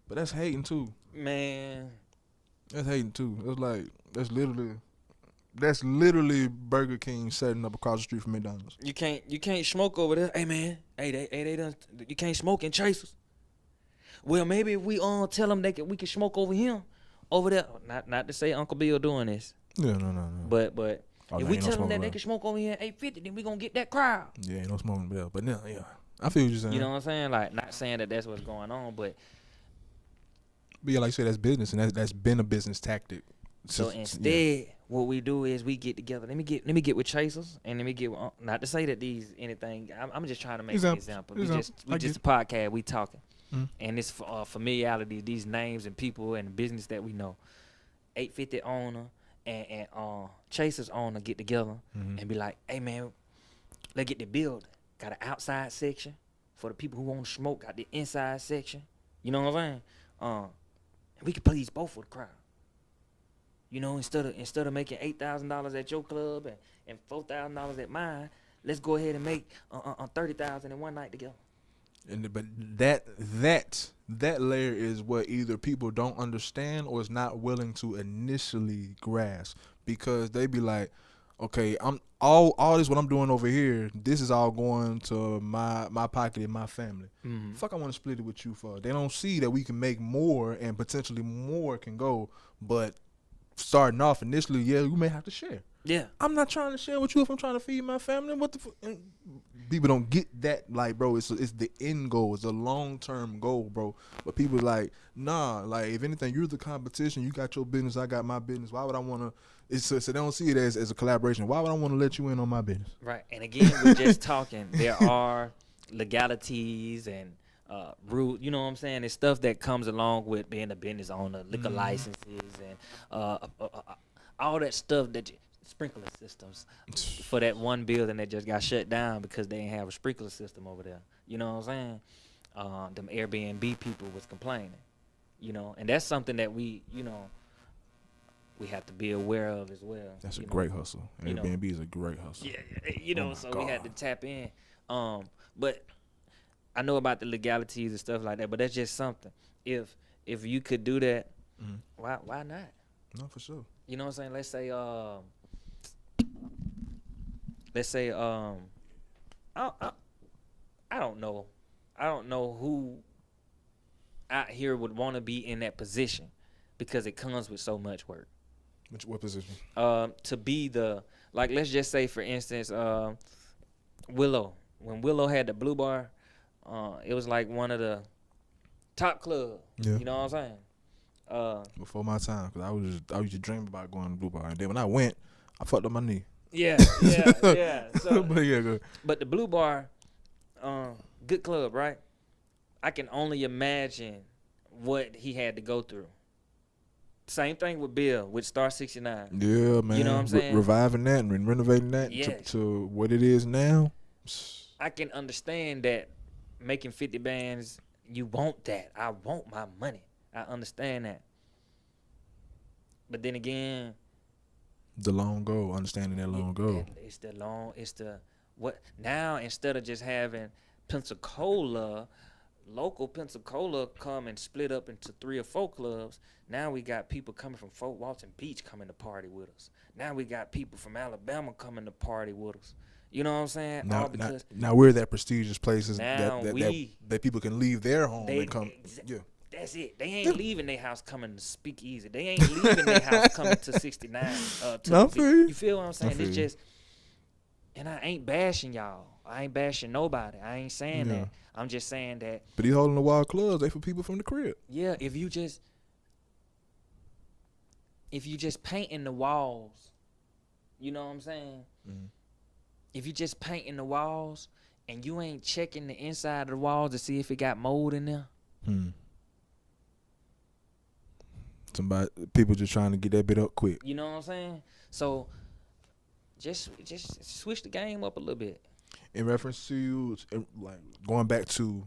but that's hating too. Man. That's hating too. It's like, that's literally That's literally Burger King setting up across the street from McDonald's. You can't smoke over there. Hey man, they done. You can't smoke in Chasers. Well, maybe if we tell them we can smoke over there. Not to say Uncle Bill doing this. Yeah, no. But if we ain't tell no them that smoking they can smoke over here at 850, then we gonna get that crowd. Yeah, ain't no smoking there. But no, yeah, I feel what you're saying. You know what I'm saying? Like, not saying that that's what's going on, but yeah, like you said, that's business, and that's been a business tactic. So instead, what we do is we get together. Let me get with Chasers, and let me get not to say that these anything. I'm just trying to make an example. We just a podcast. We talking, and it's familiarity. These names and people and business that we know. 850 owner and Chasers owner get together and be like, hey man, let's get the building. Got an outside section for the people who want to smoke. Got the inside section. You know what I'm saying? We can please both of the crowd. You know, instead of making $8,000 at your club and $4,000 at mine, let's go ahead and make $30,000 in one night together. But that layer is what either people don't understand or is not willing to initially grasp, because they be like, okay, I'm all this what I'm doing over here, this is all going to my pocket and my family. Fuck, I want to split it with you for. They don't see that we can make more and potentially more can go, but starting off initially, yeah, you may have to share. Yeah. I'm not trying to share with you if I'm trying to feed my family. What the people don't get that, like, bro, it's the end goal. It's a long-term goal, bro. But people like, nah, like, if anything, you're the competition. You got your business, I got my business. Why would I want to, so they don't see it as a collaboration. Why would I want to let you in on my business? Right. And again, we're just talking. There are legalities and rule, you know what I'm saying? It's stuff that comes along with being a business owner, liquor licenses and all that stuff that sprinkler systems for that one building that just got shut down because they didn't have a sprinkler system over there. You know what I'm saying? Them Airbnb people was complaining, you know, and that's something that we have to be aware of as well. That's a great hustle. Airbnb is a great hustle. Yeah, you know, so we had to tap in. But I know about the legalities and stuff like that, but that's just something. If you could do that, why not? No, for sure. You know what I'm saying? Let's say I don't know who out here would want to be in that position, because it comes with so much work. What position? To be like, let's just say, for instance, Willow. When Willow had the Blue Bar, it was like one of the top clubs. Yeah. You know what I'm saying? Before my time, because I used to dream about going to Blue Bar, and then when I went, I fucked up my knee. Yeah. So, but yeah, good. But the Blue Bar, good club, right? I can only imagine what he had to go through. Same thing with Bill with Star 69. Yeah, man. You know what I'm saying? Reviving that and renovating that to what it is now. I can understand that making 50 bands, you want that. I want my money. I understand that. But then again, the long goal, understanding that long goal. Now, instead of just having local Pensacola come and split up into 3 or 4 clubs, now we got people coming from Fort Walton Beach coming to party with us. Now we got people from Alabama coming to party with us. You know what I'm saying? Now we're that prestigious places that people can leave their home and come. Yeah. That's it. They ain't leaving their house coming to Speak Easy. They ain't leaving their house coming to 69. You feel what I'm saying? It's just, and I ain't bashing y'all. I ain't bashing nobody. I ain't saying that. I'm just saying that. But these holding the wild clubs, they for people from the crib. Yeah, if you just painting the walls, you know what I'm saying? Mm-hmm. If you just painting the walls and you ain't checking the inside of the walls to see if it got mold in there. People just trying to get that bit up quick. You know what I'm saying? So just switch the game up a little bit. In reference to like going back to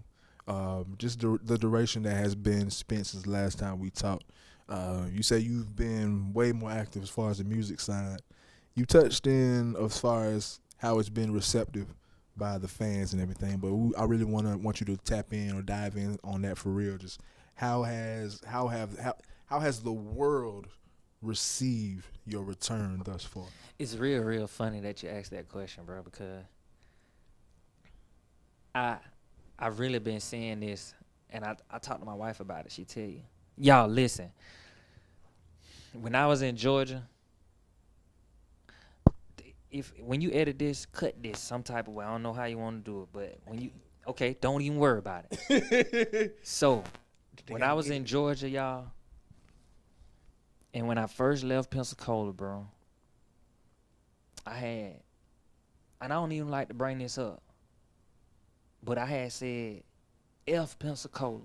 just the duration that has been spent since the last time we talked, you say you've been way more active as far as the music side. You touched in as far as how it's been receptive by the fans and everything, but I really want you to tap in or dive in on that for real. Just how has the world receive your return thus far? It's real funny that you asked that question, bro, because I've really been seeing this, and I talked to my wife about it. She tell you, y'all listen. When I was in Georgia, when you edit this, cut this some type of way. I don't know how you want to do it, but don't even worry about it. So when I was in Georgia, y'all, and when I first left Pensacola, bro, and I don't even like to bring this up, but I had said, F Pensacola,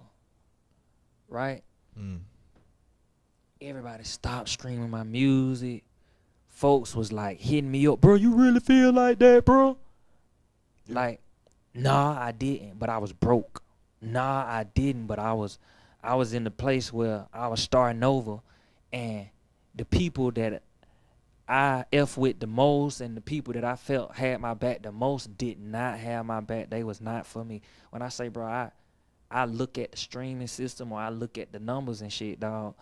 right? Everybody stopped streaming my music. Folks was like hitting me up, bro, you really feel like that, bro? Yeah. Like, nah, I didn't, but I was broke. Nah, I didn't, but I was in the place where I was starting over, and the people that I F with the most and the people that I felt had my back the most did not have my back. They was not for me. When I say, bro, I look at the streaming system or I look at the numbers and shit, dog,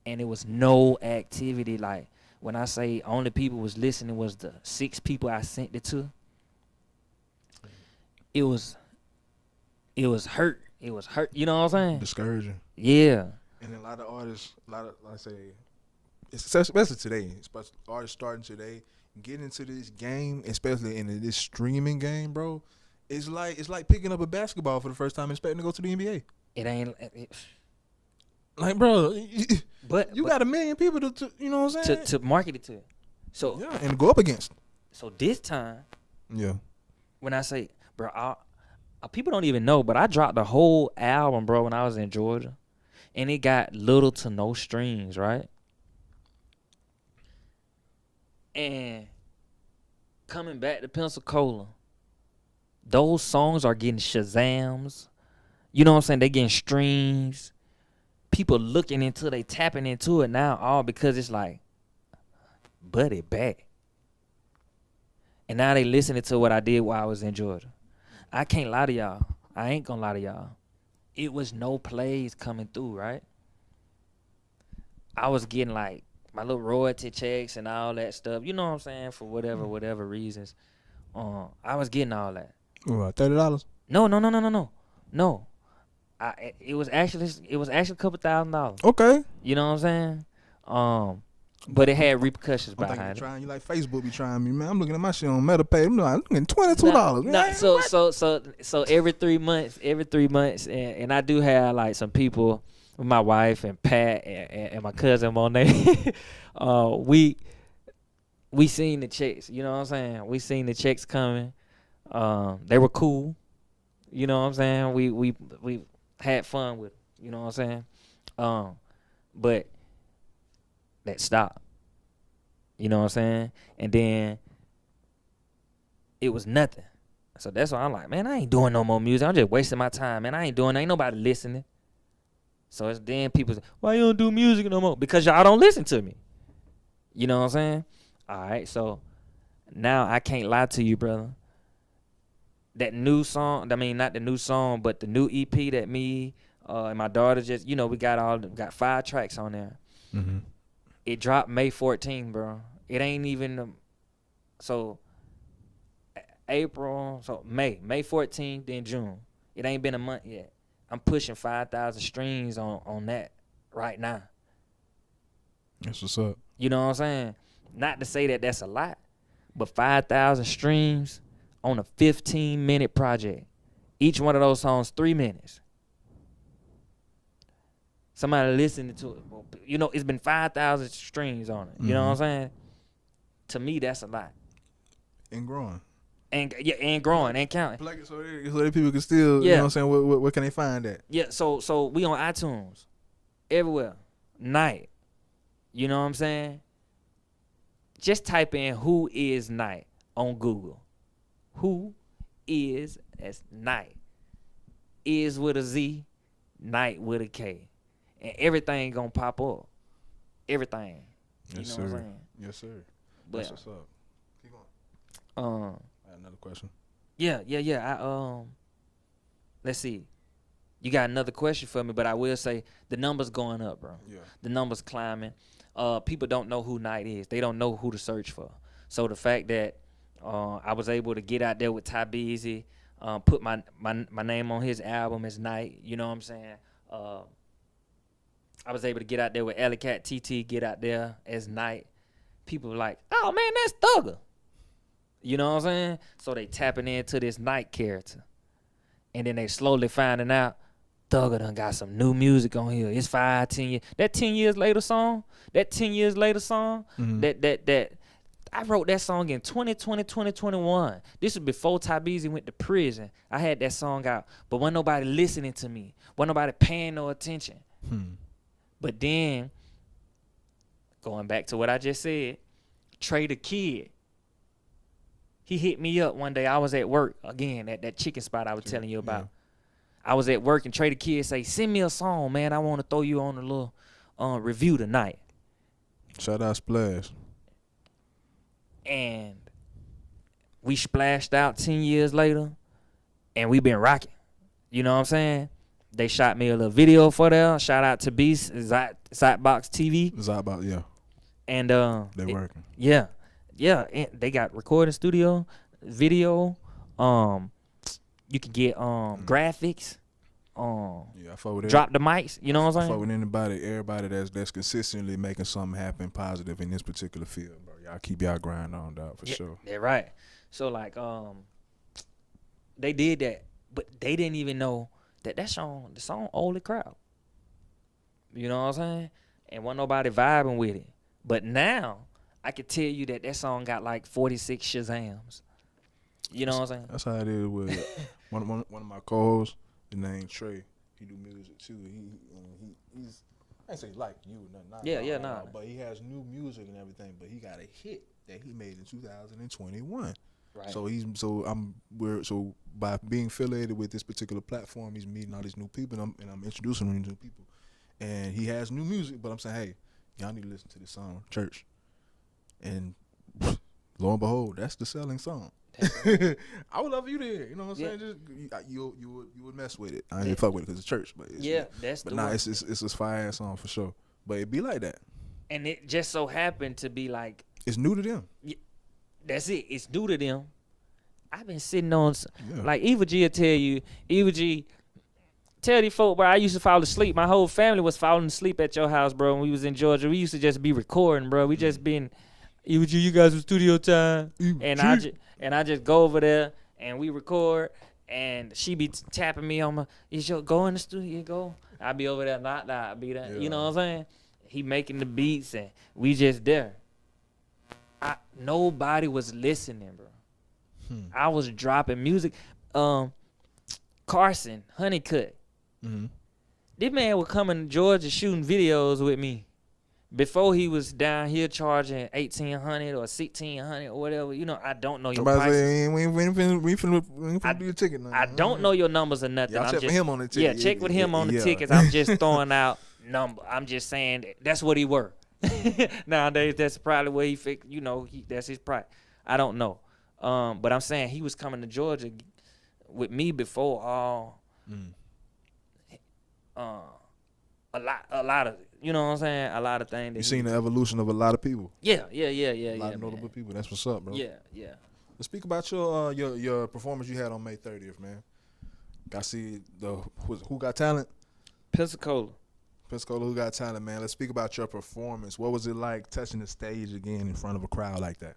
and it was no activity. Like, when I say only people was listening was the 6 people I sent it to. It was hurt. It was hurt. You know what I'm saying? Discouraging. Yeah. And a lot of artists, like I say, especially today, especially artists starting today, getting into this game, especially in this streaming game, bro. It's like picking up a basketball for the first time and expecting to go to the NBA. It ain't. Like, bro, but you got a million people to you know what I'm saying? To market it to. So yeah, and go up against. So this time, yeah, when I say, bro, people don't even know, but I dropped the whole album, bro, when I was in Georgia, and it got little to no streams, right? And coming back to Pensacola, those songs are getting Shazams. You know what I'm saying? They getting streams. People looking into, they tapping into it now, all because it's like, buddy back. And now they listening to what I did while I was in Georgia. I can't lie to y'all. I ain't gonna lie to y'all. It was no plays coming through, right? I was getting like my little royalty checks and all that stuff. You know what I'm saying? For whatever reasons. I was getting all that. What, $30? No. It was actually a couple $1,000s. Okay. You know what I'm saying? But it had repercussions behind it. You like Facebook be trying me, man. I'm looking at my shit on MetaPay. I'm like, I'm getting $22. So every 3 months, and I do have like some people, my wife and Pat and my cousin Monet. we seen the checks. You know what I'm saying? We seen the checks coming. They were cool. You know what I'm saying? We had fun with them. You know what I'm saying? But that stopped. You know what I'm saying? And then it was nothing. So that's why I'm like, man, I ain't doing no more music. I'm just wasting my time, man. Ain't nobody listening. So it's then people say, why you don't do music no more? Because y'all don't listen to me. You know what I'm saying? All right, so now I can't lie to you, brother. That new song, I mean, not the new song, but the new EP that me and my daughter just, we got 5 tracks on there. Mm-hmm. It dropped May 14th, bro. It ain't even, May 14th, then June. It ain't been a month yet. I'm pushing 5,000 streams on that right now. That's what's up. You know what I'm saying? Not to say that that's a lot, but 5,000 streams on a 15-minute project. Each one of those songs 3 minutes. Somebody listening to it. It's been 5,000 streams on it. You know what I'm saying? To me, that's a lot. And growing. And growing and counting. Like, so that people can still, you know what I'm saying, where can they find that? Yeah, so we on iTunes. Everywhere. Night. You know what I'm saying? Just type in Who Is Night on Google. Who is, that's Night. Is with a Z, Night with a K. And everything gonna pop up. Everything. Yes, you know sir. What I'm saying? Yes, sir. But, that's what's up. Keep going. I had another question. Yeah. Let's see. You got another question for me, but I will say the numbers going up, bro. Yeah. The numbers climbing. people don't know who Knight is. They don't know who to search for. So the fact that I was able to get out there with Ty Beasy, put my name on his album as Knight, you know what I'm saying? I was able to get out there with Alley Cat TT, get out there as Knight. People were like, oh man, that's Thugga. You know what I'm saying? So they tapping into this Knight character. And then they slowly finding out Thugga done got some new music on here. It's 5-10 years. That 10 years later song, that I wrote that song in 2020, 2021. This was before Ty Beasy went to prison. I had that song out, but wasn't nobody listening to me. Wasn't nobody paying no attention. But then, going back to what I just said, Trey the Kid, he hit me up one day. I was at work, again, at that chicken spot I was telling you about. I was at work, and Trey the Kid say, send me a song, man. I want to throw you on a little review tonight. Shout out Splash. And we splashed out 10 years later, and we been rocking. You know what I'm saying? They shot me a little video for that. Shout out to Beast, Zotbox TV. Zotbox, yeah. And they working. Yeah. And they got recording studio, video. You can get graphics. I fuck with drop the mics. You know what I'm saying? I fuck with everybody that's consistently making something happen positive in this particular field, bro. Y'all keep y'all grind on, dog, for sure. Yeah, right. So like, they did that, but they didn't even know that the song old the crowd. You know what I'm saying? And wasn't nobody vibing with it. But now I can tell you that song got like 46 Shazams. You know what I'm saying? That's how it is with one of my co-hosts. His name Trey. He do music too. He's I ain't say like you, nah. But he has new music and everything. But he got a hit that he made in 2021. Right. So by being affiliated with this particular platform, he's meeting all these new people, and I'm introducing him to new people. And he has new music, but I'm saying, hey, y'all need to listen to this song, Church. And lo and behold, that's the selling song. I would love you to hear. You know what I'm saying? Just you would mess with it. I ain't fuck with it because it's church, but it's a fire ass song for sure. But it be like that. And it just so happened to be like it's new to them. That's it. It's new to them. I've been sitting on like Eva G will tell you. Eva G, tell these folk, bro. I used to fall asleep. My whole family was falling asleep at your house, bro. When we was in Georgia, we used to just be recording, bro. We just been Eva G, you guys with studio time, and I just go over there and we record, and she be tapping me on go in the studio, go. I be over there, I be there. You know what I'm saying? He making the beats and we just there. Nobody was listening, bro. I was dropping music. Carson, Honeycut. Mm-hmm. This man was coming to Georgia shooting videos with me. Before he was down here charging $1,800 or $1,600 or whatever, you know, I don't know your prices. We finna do your ticket now. I don't know your numbers or nothing. Y'all check with him on the ticket. Yeah, check with him on the tickets. I'm just throwing out number. I'm just saying that's what he worth. Nowadays, that's probably what he fixed. You know, that's his price. I don't know. But I'm saying he was coming to Georgia with me before a lot of, you know what I'm saying? A lot of things. You seen the evolution of a lot of people. Yeah. A lot of notable people. That's what's up, bro. Yeah. Let's speak about your performance you had on May 30th, man. I see Who Got Talent? Pensacola, Who Got Talent, man. Let's speak about your performance. What was it like touching the stage again in front of a crowd like that?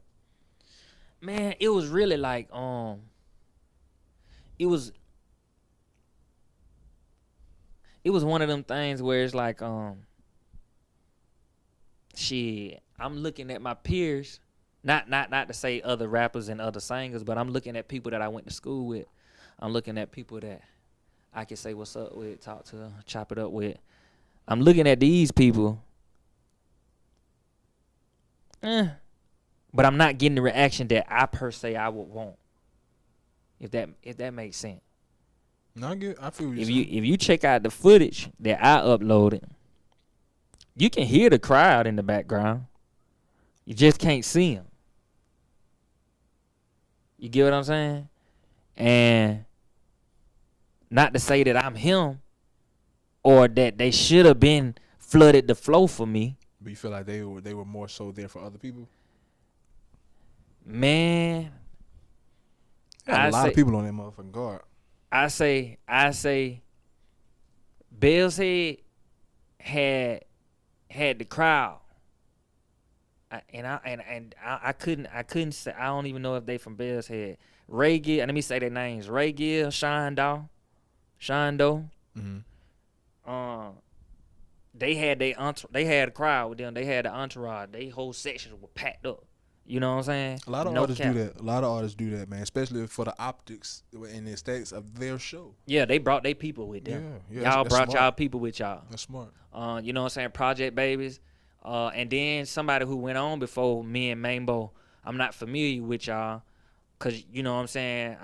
Man, it was really like it was one of them things where it's like I'm looking at my peers, not to say other rappers and other singers, but I'm looking at people that I went to school with. I'm looking at people that I can say what's up with, talk to, chop it up with. I'm looking at these people, but I'm not getting the reaction that I would want. If that makes sense. No, I feel if you check out the footage that I uploaded, you can hear the crowd in the background. You just can't see them. You get what I'm saying? And not to say that I'm him or that they should have been flooded the flow for me. But you feel like they were more so there for other people? Man, Had a I lot of say, people on that motherfucking guard. I say, Bell's Head had the crowd. I couldn't say. I don't even know if they from Bell's Head. Ray Gill. Let me say their names. Ray Gill, Shondo. Mm-hmm. They had they had a crowd with them. They had the entourage. They whole sections were packed up. You know what I'm saying? A lot of No artists cap. do that. A lot of artists do that, man. Especially for the optics and the aesthetics of their show. Yeah, they brought their people with them. Yeah. Y'all That's brought smart. y'all people with y'all. That's smart. You know what I'm saying? Project Babies. And then somebody who went on before me and Mambo. I'm not familiar with y'all. Cause you know what I'm saying,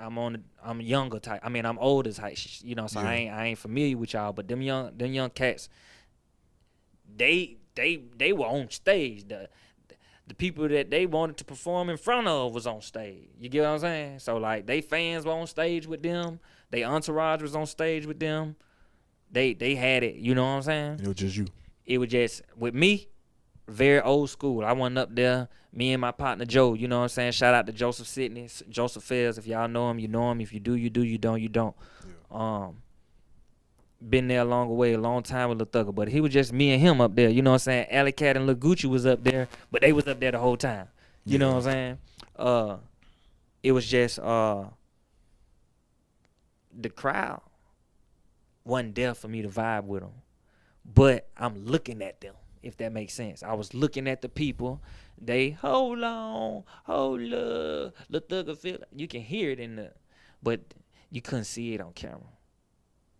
I'm younger type. I mean, I'm older type. You know, so Yeah. I ain't familiar with y'all. But them young cats, they were on stage. The people that they wanted to perform in front of was on stage. You get what I'm saying? So like, they fans were on stage with them. They entourage was on stage with them. They had it. You know what I'm saying? It was just you. It was just with me. Very old school. I went up there, me and my partner Joe, you know what I'm saying? Shout out to Joseph Sidney, Joseph Fez. If y'all know him, you know him. If you do, you do. You don't, you don't. Yeah. Been there a long time with Lil Thugga. But he was just me and him up there. You know what I'm saying? Alley Cat and Lil Gucci was up there, but they was up there the whole time. You know what I'm saying? It was just the crowd wasn't there for me to vibe with them. But I'm looking at them. If that makes sense. I was looking at the people. They hold on, hold up. Lil Thugga feel. You can hear it but you couldn't see it on camera.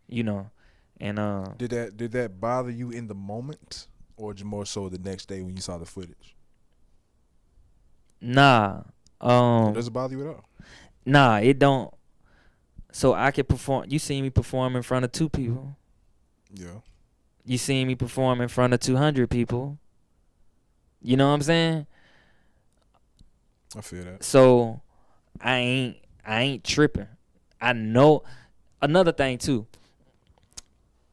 You know, and Did that bother you in the moment, or just more so the next day when you saw the footage? Nah. Does it bother you at all? Nah, it don't. So I could perform. You seen me perform in front of 2 people. Yeah. You seen me perform in front of 200 people. You know what I'm saying? I feel that. So I ain't tripping. I know another thing too.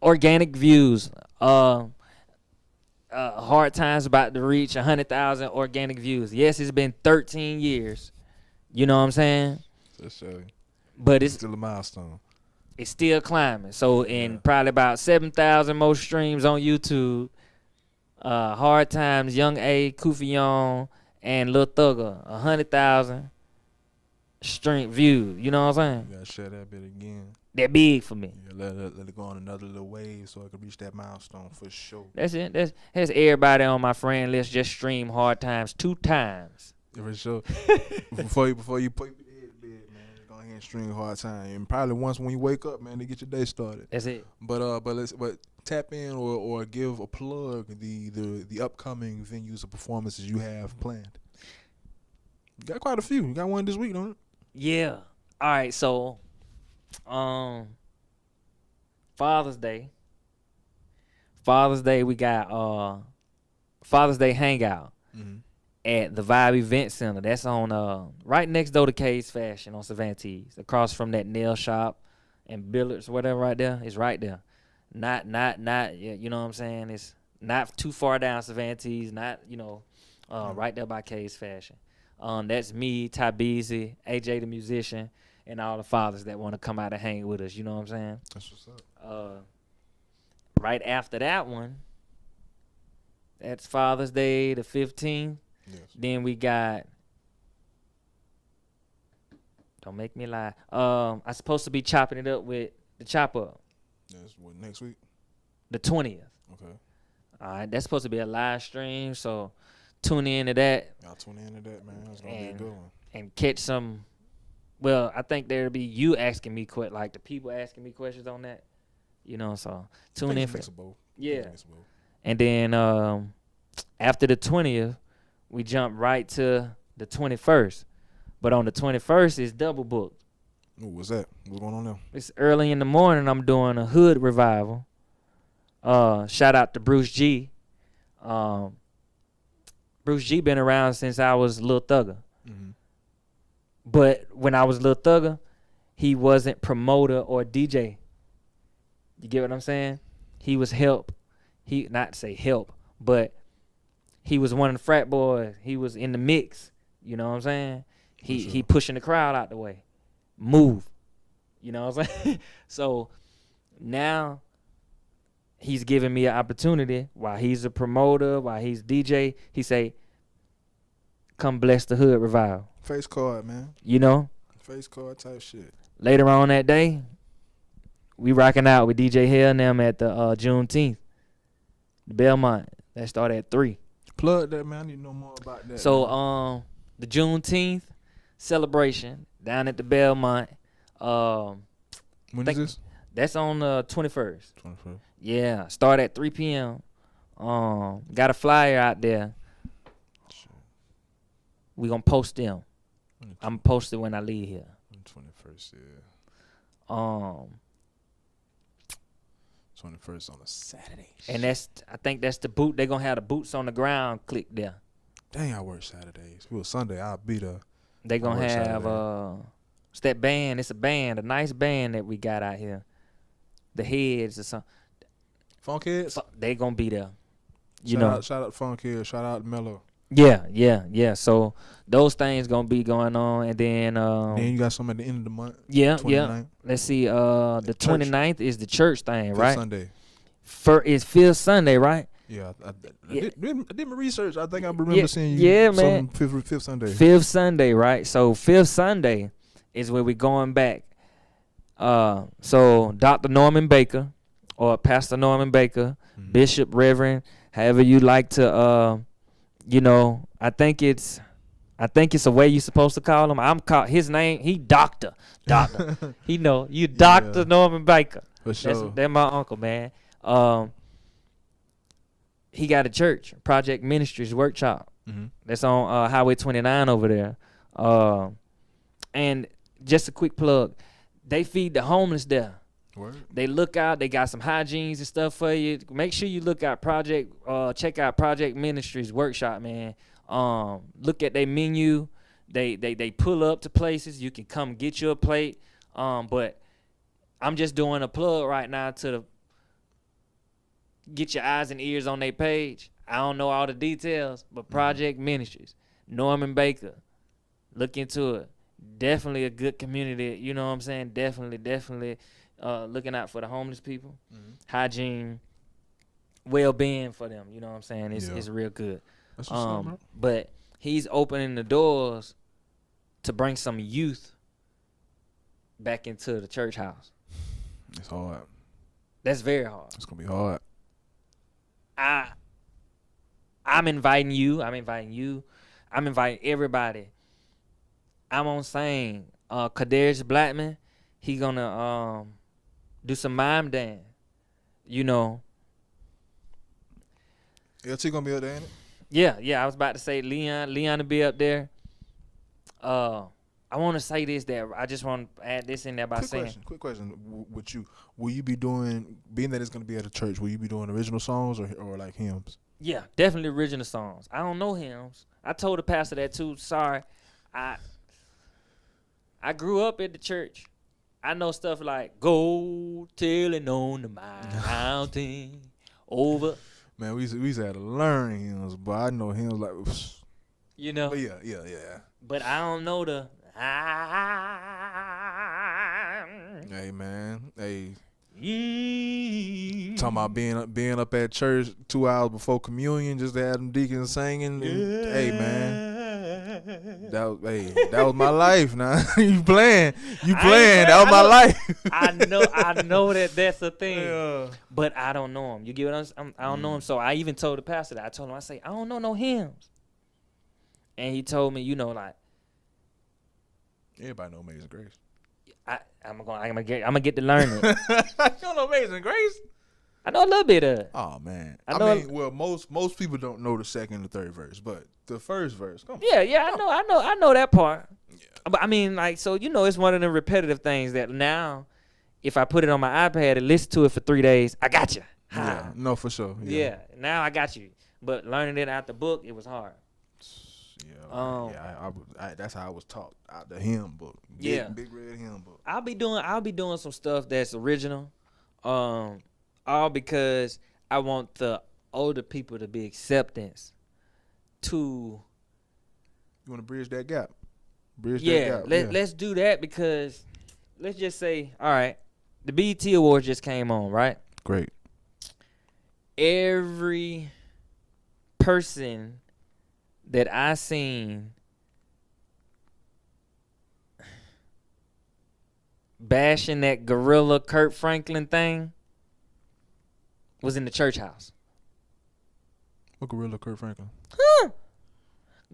Organic views. Hard Times about to reach 100,000 organic views. Yes, it's been 13 years. You know what I'm saying? That's But it's still a milestone. It's still climbing. So in probably about 7,000 more streams on YouTube. Hard Times, Young A, Kufion, and Lil Thugga, 100,000 stream views. You know what I'm saying? You gotta share that bit again. That big for me. Yeah, let it go on another little wave so I can reach that milestone for sure. That's it. That's everybody on my friend list. Just stream Hard Times 2 times. Yeah, for sure. before you put your head to bed, man, go ahead and stream Hard Time, and probably once when you wake up, man, to get your day started. That's it. But tap in or give a plug the upcoming venues or performances you have planned. You got quite a few. You got one this week, don't you? Yeah. All right. So, Father's Day. We got Father's Day hangout at the Vibe Event Center. That's on right next door to K's Fashion on Cervantes, across from that nail shop and Billards, whatever, right there. It's right there. Not you know what I'm saying? It's not too far down Cervantes, not, right there by K's Fashion. That's me, Ty Beezy, AJ the musician, and all the fathers that want to come out and hang with us. You know what I'm saying? That's what's up. Right after that one, that's Father's Day, the 15th. Yes. Then we got, don't make me lie. I'm supposed to be chopping it up with the Chop Up. That's what, next week? The 20th. Okay. All right, that's supposed to be a live stream, so tune in to that. Y'all tune in to that, man. That's gonna be a good one. And catch some. Well, I think there'll be you asking me like the people asking me questions on that. So tune in for it. Yeah. And then after the 20th, we jump right to the 21st. But on the 21st, it's double booked. Ooh, what's that? What's going on there? It's early in the morning. I'm doing a hood revival. Shout out to Bruce G. Bruce G been around since I was Lil Thugga. Mm-hmm. But when I was Lil Thugga, he wasn't promoter or DJ. You get what I'm saying? He was help. He not say help, but he was one of the frat boys. He was in the mix. You know what I'm saying? He sure. pushing the crowd out the way. Move. You know what I'm saying? So now he's giving me an opportunity while he's a promoter, while he's DJ. He say, come bless the hood revival. Face card, man. You know? Face card type shit. Later on that day, we rocking out with DJ Hell and them at the Juneteenth. The Belmont. That started at 3. Plug that, man. I need to know more about that. So man. the Juneteenth celebration down at the Belmont. When is this? That's on the 21st. 21st. Yeah, start at 3 p.m. Got a flyer out there. Shit. We gonna post them. I'm post it when I leave here. 21st, yeah. 21st on a Saturday. And I think that's the boot. They gonna have the boots on the ground click there. Dang, I work Saturdays. If it was Sunday, I'll be there. They gonna work have it's that band. It's a band, a nice band that we got out here. The Heads or something. Funk Heads? They gonna be there. You know. Shout out Funk Heads. Shout out Mello. Yeah. So those things gonna be going on, and then Then you got some at the end of the month. yeah. 29th. Let's see. The 29th is the church thing, Fifth right? Sunday. It's fifth Sunday, right? Yeah, I Yeah. did my research. I think I remember seeing you. Yeah, man. Fifth Sunday. Fifth Sunday, right? So fifth Sunday is where we going back. So Dr. Norman Baker or Pastor Norman Baker, Bishop, Reverend, however you like to, I think it's a way you supposed to call him. I'm called his name. He Doctor. He know you Dr. Norman Baker. For sure. That's my uncle, man. He got a church, Project Ministries Workshop. Mm-hmm. That's on Highway 29 over there. And just a quick plug, they feed the homeless there. Word. They look out. They got some hygienes and stuff for you. Make sure you look out check out Project Ministries Workshop, man. Look at their menu. They pull up to places. You can come get you a plate. But I'm just doing a plug right now to get your eyes and ears on their page. I don't know all the details, but Project Ministries, Norman Baker, look into it. Definitely a good community. You know what I'm saying? Definitely looking out for the homeless people. Mm-hmm. Hygiene, well-being for them. You know what I'm saying? It's real good. That's what's up, bro. But he's opening the doors to bring some youth back into the church house. It's hard. That's very hard. It's gonna be hard. I'm inviting you. I'm inviting everybody. I'm on saying Kadarius Blackman, he gonna do some mime dance. You know. LT gonna be up there, ain't it? Yeah. I was about to say Leon will be up there. I want to say this there. I just want to add this in there by saying. Quick question. With you, will you be doing, being that it's gonna be at a church, will you be doing original songs or like hymns? Yeah, definitely original songs. I don't know hymns. I told the pastor that too. Sorry, I grew up at the church. I know stuff like "Go Telling on the Mountain Over." Man, we used to have to learn hymns, but I know hymns like. You know. But yeah. But I don't know the. Hey man, hey. Talking about being up at church 2 hours before communion, just to have them deacons singing. And, hey man, that was my life. Now you playing. That was my life. I know that's a thing, Yeah. but I don't know him. You get what I don't know him. So I even told the pastor that. I told him, I say, I don't know no hymns, and he told me, like, everybody know Amazing Grace. I'm gonna get to learn it. You don't know Amazing Grace? I know a little bit of it. Oh man, I most people don't know the second and the third verse, but the first verse, come on. Yeah, I know that part. Yeah. But I mean, like, so it's one of the repetitive things that now, if I put it on my iPad and listen to it for 3 days, I got you. Yeah, no, for sure. Yeah, now I got you. But learning it out the book, it was hard. I that's how I was taught out the hymn book. Big red hymn book. I'll be doing some stuff that's original, all because I want the older people to be acceptance to You want to bridge that gap? Bridge that yeah, gap. let's do that because let's just say, all right, the BET Awards just came on, right? Great. Every person that I seen bashing that gorilla Kurt Franklin thing was in the church house. What gorilla, Kurt Franklin?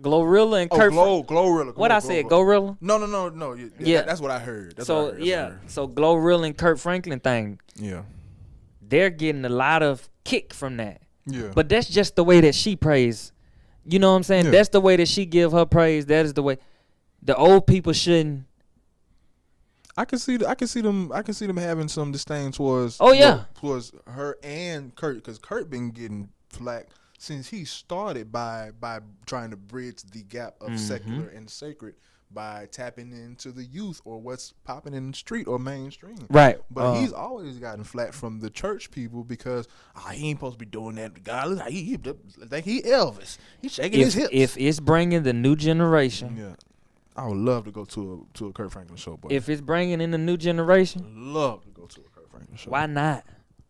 Glorilla and Kurt. Glorilla. What I said, Gorilla? No. Yeah. That's what I heard. So Glorilla and Kurt Franklin thing. Yeah. They're getting a lot of kick from that. Yeah. But that's just the way that she prays. You know what I'm saying? Yeah. That's the way that she give her praise. That is the way. The old people shouldn't. I can see them having some disdain towards. Oh yeah. Towards her and Kurt, because Kurt been getting flack since he started by trying to bridge the gap of secular and sacred by tapping into the youth or what's popping in the street or mainstream. Right. But he's always gotten flack from the church people because he ain't supposed to be doing that. God, look, he think he Elvis. He's shaking his hips. If it's bringing the new generation. Yeah. I would love to go to a Kurt Franklin show, boy. If it's bringing in the new generation. Love to go to a Kurt Franklin show. Why not?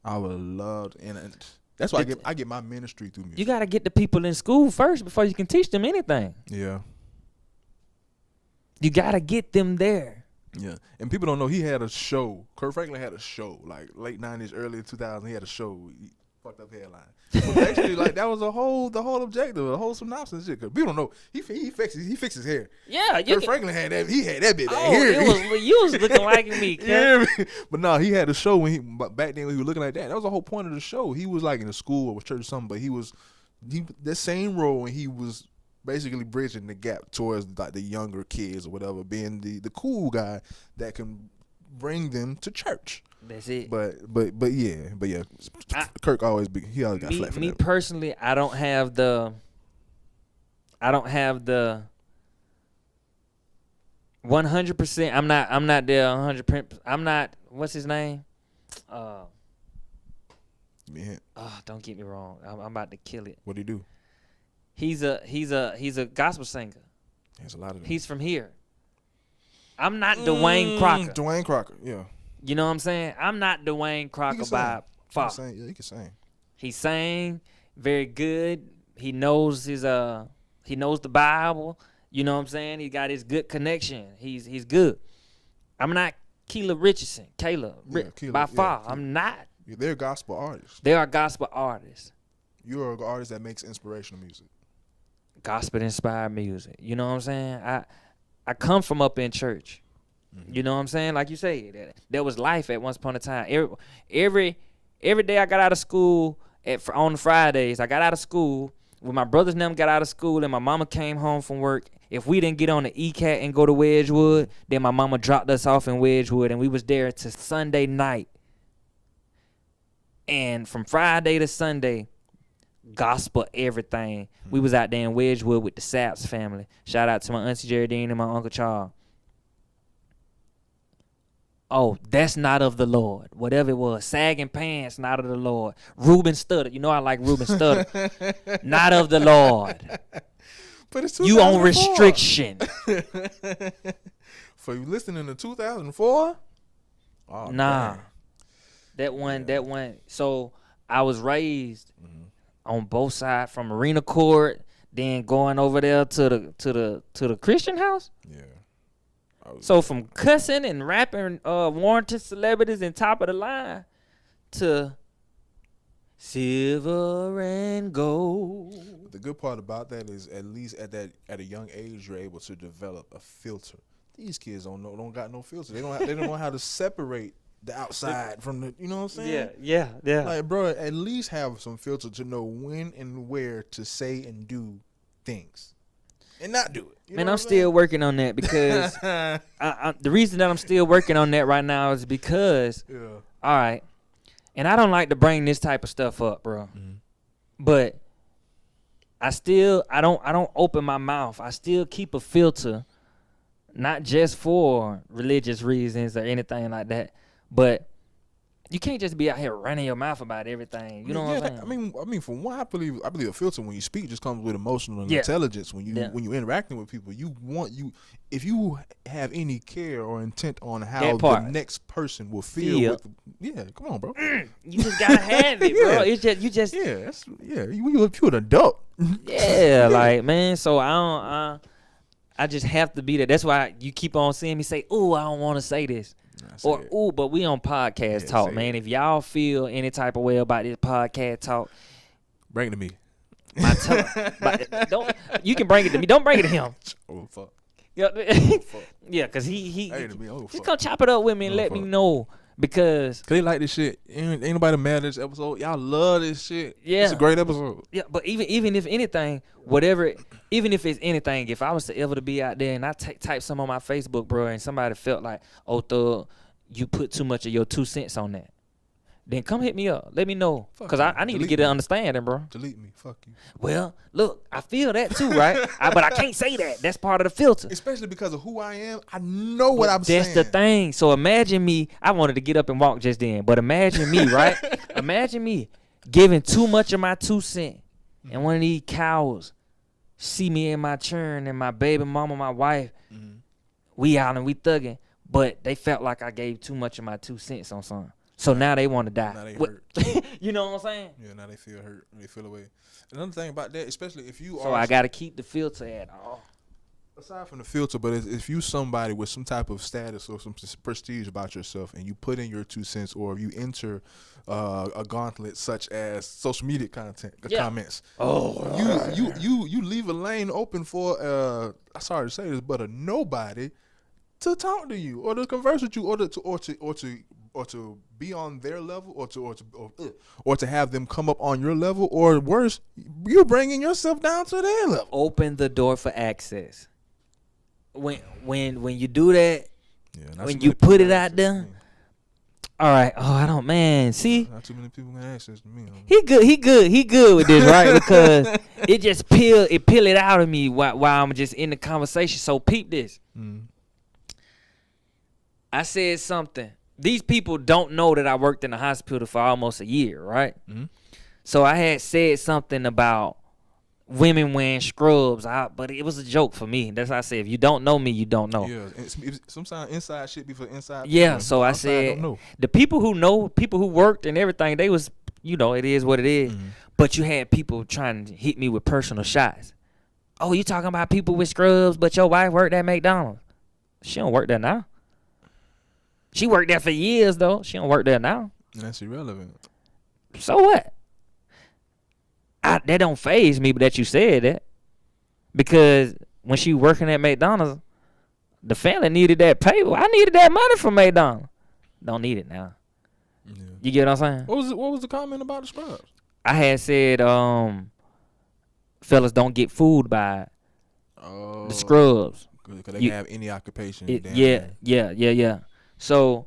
I would love to, and that's why I get my ministry through music. You got to get the people in school first before you can teach them anything. Yeah. You got to get them there. Yeah. And people don't know he had a show. Kurt Franklin had a show, like late 90s, early 2000s. He had a show. He fucked up headline. But actually, like that was the whole objective, the whole synopsis. Shit. Cause people don't know he fixed his hair. Yeah, Kurt Franklin had that. He had that bit. Oh, you was looking like me. Yeah, but no, he had a show back then when he was looking like that. That was the whole point of the show. He was like in a school or church or something, but he that same role when he was basically bridging the gap towards like the younger kids or whatever, being the cool guy that can bring them to church. That's it. But yeah. Kirk always got flat for me that. personally, I don't have the 100%. I'm not there 100%. I'm not. What's his name? Don't get me wrong. I'm about to kill it. What'd he do? He's a gospel singer. There's a lot of them. He's from here. I'm not Dwayne Crocker. Dwayne Crocker, yeah. You know what I'm saying? I'm not Dwayne Crocker by far. He can sing. He sang very good. He knows the Bible. You know what I'm saying? He got his good connection. He's good. I'm not Keela Richardson. Keela by far. Yeah. I'm not. They're gospel artists. They are gospel artists. You're an artist that makes inspirational music. Gospel inspired music. You know what I'm saying? I come from up in church. Mm-hmm. You know what I'm saying? Like you say, there was life at once upon a time. Every day I got out of school on Fridays, I got out of school. When my brothers and them got out of school and my mama came home from work, if we didn't get on the ECAT and go to Wedgwood, then my mama dropped us off in Wedgwood and we was there to Sunday night. And from Friday to Sunday, gospel everything. We was out there in Wedgwood with the Saps family. Shout out to my auntie Geraldine and my uncle Charles. Oh, that's not of the Lord. Whatever it was. Sagging pants, not of the Lord. Ruben Studdard. You know I like Ruben Studdard. Not of the Lord. But it's you on restriction. For you listening to 2004? Oh, nah. Man. That one. So I was raised on both sides from Marina Court, then going over there to the Christian house. Yeah. So from cussing and rapping warranted celebrities and top of the line to silver and gold. The good part about that is at least at a young age you're able to develop a filter. These kids don't got no filter. They don't know how to separate the outside from the, you know what I'm saying? Yeah. Like, bro, at least have some filter to know when and where to say and do things. And not do it. Man, I'm still working on that because the reason that I'm still working on that right now is because, all right, and I don't like to bring this type of stuff up, bro. Mm-hmm. But I don't open my mouth. I still keep a filter, not just for religious reasons or anything like that, but You can't just be out here running your mouth about everything. You know what I'm saying? I mean, for one, I believe a filter when you speak just comes with emotional and Yeah. intelligence. When Yeah. you interacting with people, if you have any care or intent on how That the part. next person will feel. Come on, bro. You just gotta have it, bro. Yeah. It's just you just You an adult. yeah, like man. So I just have to be there. That's why you keep on seeing me say, "Ooh, I don't want to say this," or "Ooh," but we on podcast talk, man. If y'all feel any type of way about this podcast talk, bring it to me. But you can bring it to me. Don't bring it to him. Oh fuck. Yeah, cause he just come chop it up with me and let me know. Because they like this shit. Ain't nobody mad at this episode. Y'all love this shit. Yeah. It's a great episode. Yeah, but even if anything, even if it's anything, if I was to ever to be out there and I type some on my Facebook, bro, and somebody felt like, oh, Thug, you put too much of your 2 cents on that, then come hit me up. Let me know. Because I need to get an understanding, bro. Delete me. Fuck you. Well, look, I feel that too, right? But I can't say that. That's part of the filter. Especially because of who I am. I know what I'm saying. That's the thing. So imagine me. I wanted to get up and walk just then. But imagine me, right? Imagine me giving too much of my 2 cents. And one of these cows see me in my churn and my baby mama, my wife, we out and we thugging. But they felt like I gave too much of my 2 cents on something. So now they want to die. Now they hurt. You know what I'm saying? Yeah, now they feel hurt. They feel away. Another thing about that, especially if you are. So I got to keep the filter at all. Aside from the filter, but if you somebody with some type of status or some prestige about yourself, and you put in your 2 cents, or you enter a gauntlet such as social media content, comments. Oh, you leave a lane open for I'm sorry to say this, but a nobody to talk to you or to converse with you or to be on their level or to have them come up on your level, or worse, you're bringing yourself down to their level. Open the door for access. When you do that, when you put it out there, all right. Oh, I don't, man. See, not too many people can access to me. He good with this, right? Because it just peel it out of me while I'm just in the conversation. So peep this. I said something. These people don't know that I worked in the hospital for almost a year, right? So I had said something about women wearing scrubs, but it was a joke for me. That's why I said, if you don't know me, you don't know. Yeah, sometimes inside shit be for inside. Yeah, so I said, the people who know, people who worked and everything, they was, it is what it is. But you had people trying to hit me with personal shots. Oh, you talking about people with scrubs, but your wife worked at McDonald's. She don't work there now. She worked there for years, though. She don't work there now. That's irrelevant. So what? That don't faze me, but that you said that. Because when she working at McDonald's, the family needed that pay. I needed that money from McDonald's. Don't need it now. Yeah. You get what I'm saying? What was the comment about the scrubs? I had said, fellas don't get fooled by the scrubs. Because they can have any occupation. Yeah. So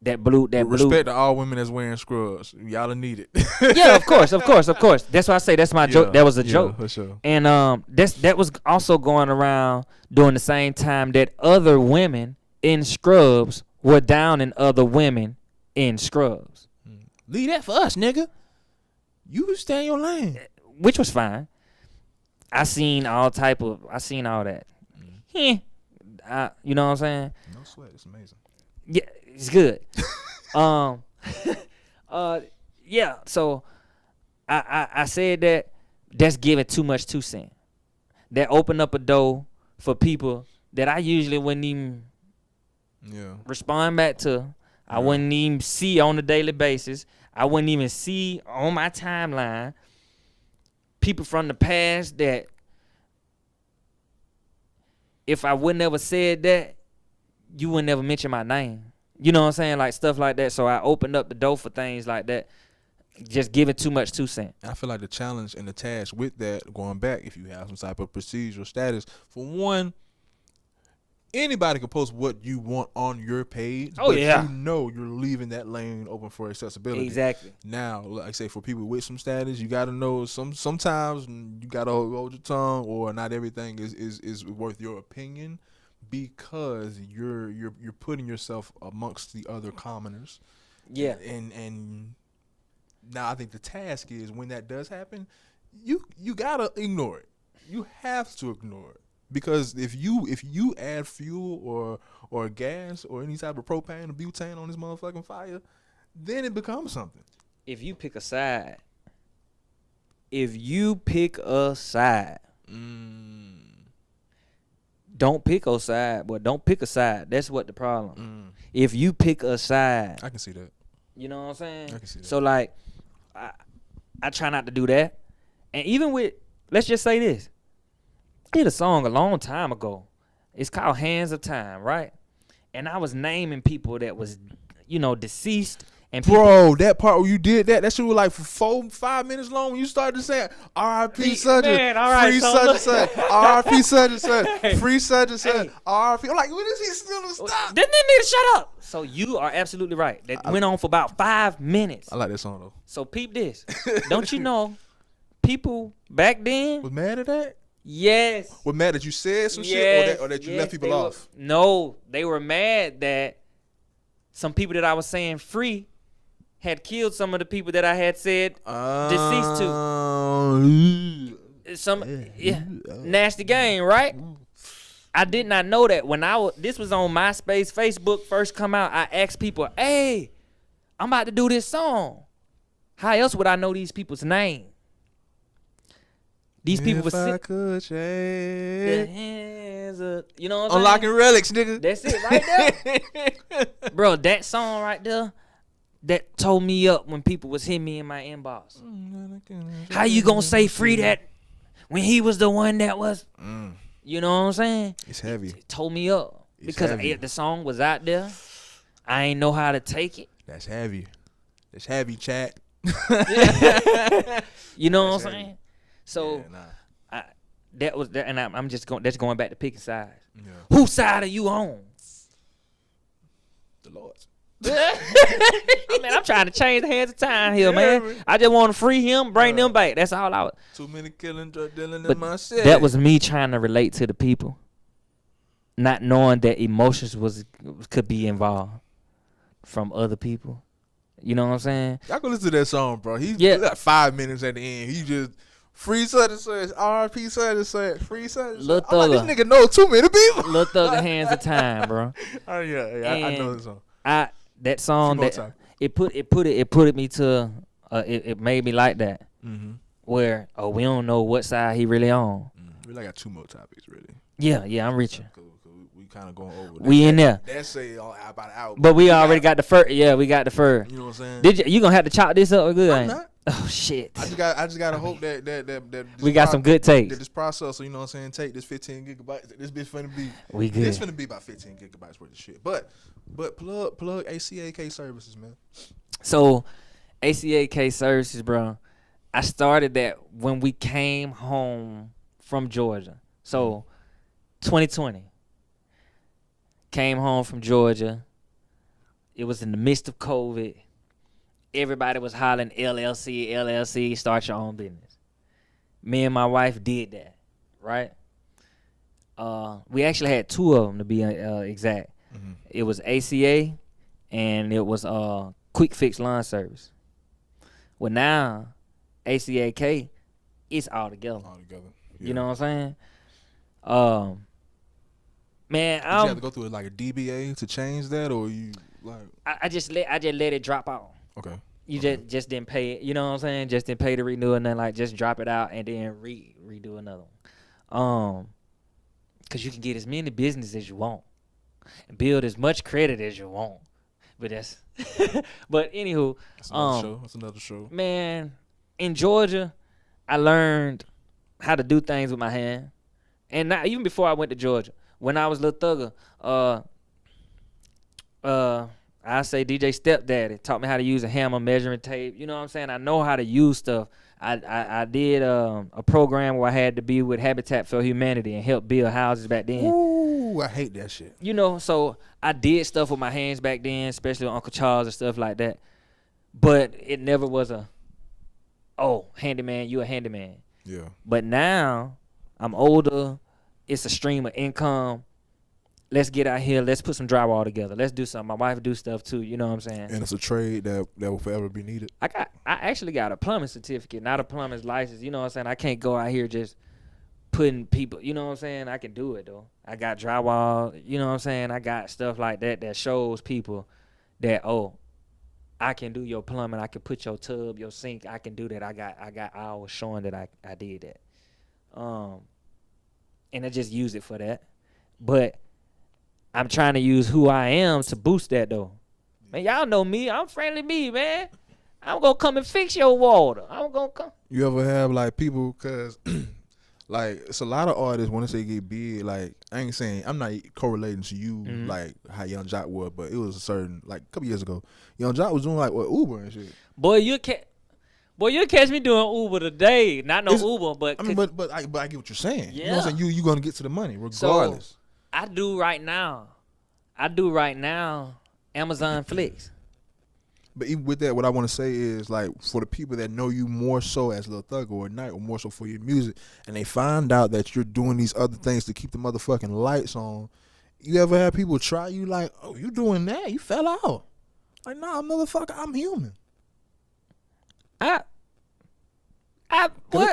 that blue. Respect to all women that's wearing scrubs. Y'all need it. Yeah, of course. That's why I say that's my joke. That was a joke. For sure. And that was also going around during the same time that other women in scrubs were downing other women in scrubs. Leave that for us, nigga. You stay in your lane. Which was fine. I seen all that. You know what I'm saying? No sweat. It's amazing. Yeah, it's good. Yeah. So I said that's giving too much 2 cents. That opened up a door for people that I usually wouldn't even respond back to. I wouldn't even see on a daily basis. I wouldn't even see on my timeline people from the past that if I would never said that, you would never mention my name. You know what I'm saying? Like stuff like that. So I opened up the door for things like that. Just giving too much 2 cents. I feel like the challenge and the task with that, going back, if you have some type of prestige or status, for one, anybody can post what you want on your page. Oh, but yeah. You know you're leaving that lane open for accessibility. Exactly. Now, like I say, for people with some status, you got to know sometimes you got to hold your tongue, or not everything is worth your opinion, because you're putting yourself amongst the other commoners. Yeah. And now I think the task is when that does happen, you gotta ignore it. You have to ignore it. Because if you add fuel or gas or any type of propane or butane on this motherfucking fire, then it becomes something. If you pick a side, don't pick a side, but don't pick a side. That's what the problem. If you pick a side, I can see that. you know what I'm saying? I can see that. So like, I try not to do that. And even with, let's just say this. I did a song a long time ago. It's called Hands of Time, right? And I was naming people that was, deceased. And bro, that part where you did that shit was like for 4-5 minutes long when you started saying R.I.P. such and free such and such, R.I.P. such and such, free such and such, R.I.P. I'm like, when is he still gonna stop? Didn't they need to shut up? So you are absolutely right. That went on for about 5 minutes. I like that song though. So peep this. Don't you know, people back then was mad at that? Yes. Was mad that you said some shit or that you left people off? No, they were mad that some people that I was saying free had killed some of the people that I had said deceased to. Nasty game, right? I did not know that when this was on MySpace, Facebook first come out. I asked people, "Hey, I'm about to do this song. How else would I know these people's name?" These people were I could change. the hands of, you know what I'm Unlocking relics, nigga. That's it right there. Bro, that song right there, that told me up when people was hitting me in my inbox. How you gonna say free that when he was the one that was, you know what I'm saying? It's heavy. It told me up. Because the song was out there. I ain't know how to take it. That's heavy. It's heavy, chat. You know what I'm saying? So that was that, and I'm just going. That's going back to picking sides. Yeah. Whose side are you on? The Lord's. I mean, I'm trying to change the hands of time here, man. I just want to free him, bring them back. That's all I was. Too many killing, drug dealing in my shit. That was me trying to relate to the people, not knowing that emotions could be involved from other people. You know what I'm saying? Y'all go listen to that song, bro. He's like 5 minutes at the end. He just free such and such, R.I.P. such and such, free such and such. I'm like, this nigga know too many people. Lil Thugga Hands of Time, bro. Oh yeah, I know this song. That song it made me like that. Mm-hmm. Where we don't know what side he really on. We like got 2 more topics really. Yeah, I'm reaching. We kind of going over. We in there. That's about an hour. But we already got the fur. Yeah, we got the fur. You know what I'm saying? You gonna have to chop this up good? I'm not. Oh shit! I just gotta hope that we got some good takes. That this processor, you know what I'm saying, take this 15 gigabytes. This bitch finna be. We good. This finna be about 15 gigabytes worth of shit. But plug ACAK services, man. So, ACAK services, bro. I started that when we came home from Georgia. So, 2020. Came home from Georgia. It was in the midst of COVID. Everybody was hollering LLC, start your own business. Me and my wife did that, right? We actually had 2 of them to be exact. Mm-hmm. It was ACA and it was Quick Fix Lawn Service. Well, now ACAK, it's all together. Yeah. You know what I'm saying? Man, did you have to go through like a DBA to change that, or you like? I just let it drop out. Okay. You just didn't pay it. You know what I'm saying? Just didn't pay to renew it, and then like just drop it out and then redo another one. Cause you can get as many business as you want, and build as much credit as you want. But but anywho, that's another show. Man, in Georgia, I learned how to do things with my hand, and not even before I went to Georgia. When I was Lil Thugga, I say DJ Stepdaddy taught me how to use a hammer, measuring tape. You know what I'm saying? I know how to use stuff. I did a program where I had to be with Habitat for Humanity and help build houses back then. Ooh, I hate that shit. You know, so I did stuff with my hands back then, especially with Uncle Charles and stuff like that. But it never was handyman, you a handyman. Yeah. But now I'm older. It's a stream of income. let's get out here. Let's put some drywall together. Let's do something. My wife do stuff too. You know what I'm saying? And it's a trade that will forever be needed. I actually got a plumbing certificate, not a plumber's license. You know what I'm saying? I can't go out here just putting people. You know what I'm saying? I can do it though. I got drywall. You know what I'm saying? I got stuff like that shows people that I can do your plumbing. I can put your tub, your sink. I can do that. I got hours showing that I did that. And I just use it for that. But I'm trying to use who I am to boost that though. Man, y'all know me. I'm friendly me, man. I'm gonna come and fix your water. I'm gonna come. You ever have like people, cause like it's a lot of artists when they get big. Like I ain't saying I'm not correlating to you like how Young Jock was, but it was a certain like a couple years ago. Young Jock was doing like what Uber and shit. Boy, you catch me doing Uber today. Not no Uber, but I mean, but I get what you're saying. Yeah. You know what I'm saying? You gonna get to the money regardless. So, I do right now Amazon Flex. But even with that, what I want to say is like for the people that know you more so as Lil Thugga or Night or more so for your music, and they find out that you're doing these other things to keep the motherfucking lights on. You ever have people try you like, oh, you doing that? You fell out. Like, nah, motherfucker, I'm human. What?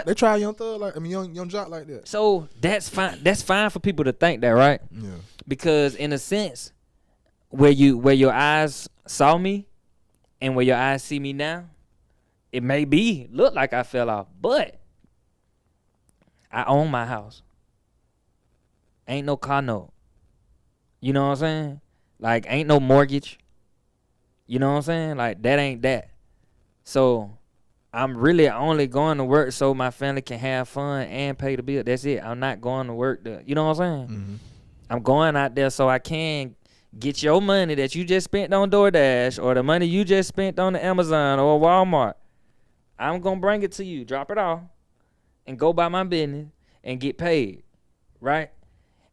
They try Young Thug like Young Jock like that. So that's fine. That's fine for people to think that, right? Yeah. Because in a sense, where your eyes saw me, and where your eyes see me now, it may look like I fell off, but I own my house. Ain't no car note. You know what I'm saying? Like ain't no mortgage. You know what I'm saying? Like that ain't that. So I'm really only going to work so my family can have fun and pay the bill. That's it. I'm not going to work you know what I'm saying? Mm-hmm. I'm going out there so I can get your money that you just spent on DoorDash or the money you just spent on the Amazon or Walmart. I'm going to bring it to you, drop it off, and go by my business and get paid, right?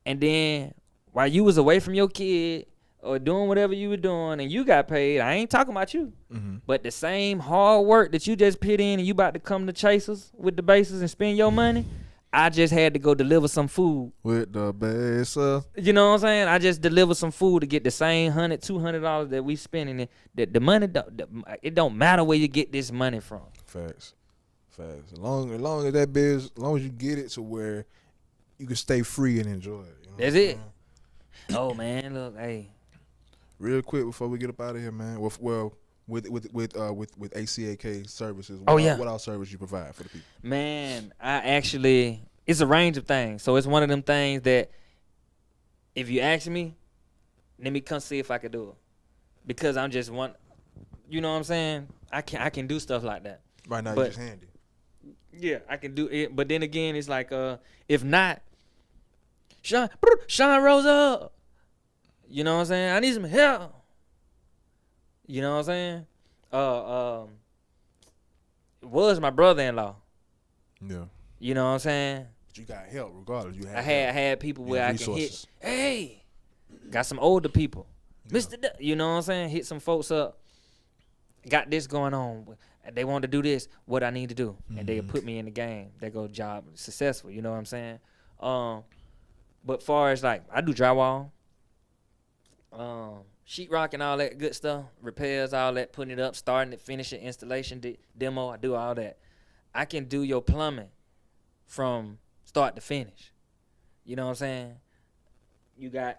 And then while you was away from your kid or doing whatever you were doing and you got paid, I ain't talking about you. Mm-hmm. But the same hard work that you just put in and you about to come to Chasers with the bases and spend your money, I just had to go deliver some food. With the bases. You know what I'm saying? I just delivered some food to get the same $200 that we spending. The money, it don't matter where you get this money from. Facts. As long as that biz, as long as you get it to where you can stay free and enjoy it. You know That's it. Oh man, look, hey. Real quick before we get up out of here, man. With ACAK services. What else service you provide for the people? Man, it's a range of things. So it's one of them things that if you ask me, let me come see if I can do it. Because I'm just one, you know what I'm saying? I can do stuff like that. Right now you're just handy. Yeah, I can do it. But then again, it's like if not, Sean rose up. You know what I'm saying? I need some help. You know what I'm saying? It was my brother-in-law. Yeah. You know what I'm saying? But you got help regardless. I had people where I can hit. Hey, got some older people. Yeah. You know what I'm saying? Hit some folks up. Got this going on. They want to do this. What I need to do, and they put me in the game. They go job successful. You know what I'm saying? But far as like I do drywall, sheetrock and all that good stuff, repairs, all that, putting it up, starting it, finishing, installation, demo. I do all that. I can do your plumbing from start to finish. You know what I'm saying? You got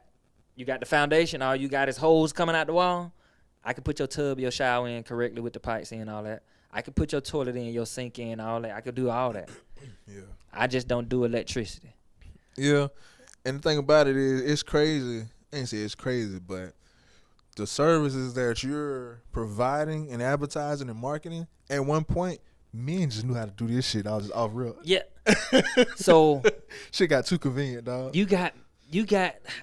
the foundation. All you got is holes coming out the wall. I can put your tub, your shower in correctly with the pipes in, all that. I can put your toilet in, your sink in, all that. I could do all that. Yeah. I just don't do electricity. Yeah. And the thing about it is, it's crazy. I ain't say it's crazy, but the services that you're providing and advertising and marketing, at one point, men just knew how to do this shit. I was just off real. Yeah. So shit got too convenient, dog. You got.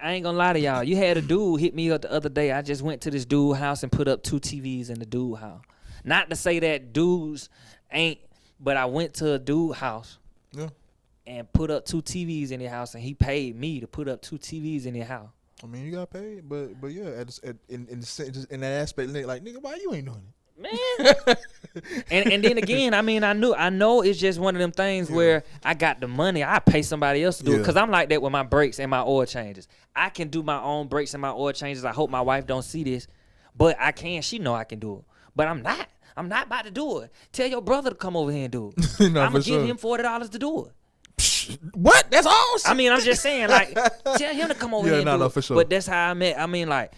I ain't gonna lie to y'all. You had a dude hit me up the other day. I just went to this dude house and put up 2 TVs in the dude house. Not to say that dudes ain't, but I went to a dude house. Yeah. And put up 2 TVs in the house, and he paid me to put up 2 TVs in the house. I mean, you got paid, but yeah, in that aspect, like nigga, why you ain't doing it? Man. and then again, I mean, I know it's just one of them things where I got the money. I pay somebody else to do it because I'm like that with my brakes and my oil changes. I can do my own brakes and my oil changes. I hope my wife don't see this, but I can. She know I can do it, but I'm not. I'm not about to do it. Tell your brother to come over here and do it. No, I'm gonna for give sure. him $40 to do it. What? That's all. I mean, I'm just saying, like, tell him to come over here and do it. For sure. But that's how I met. I mean, like,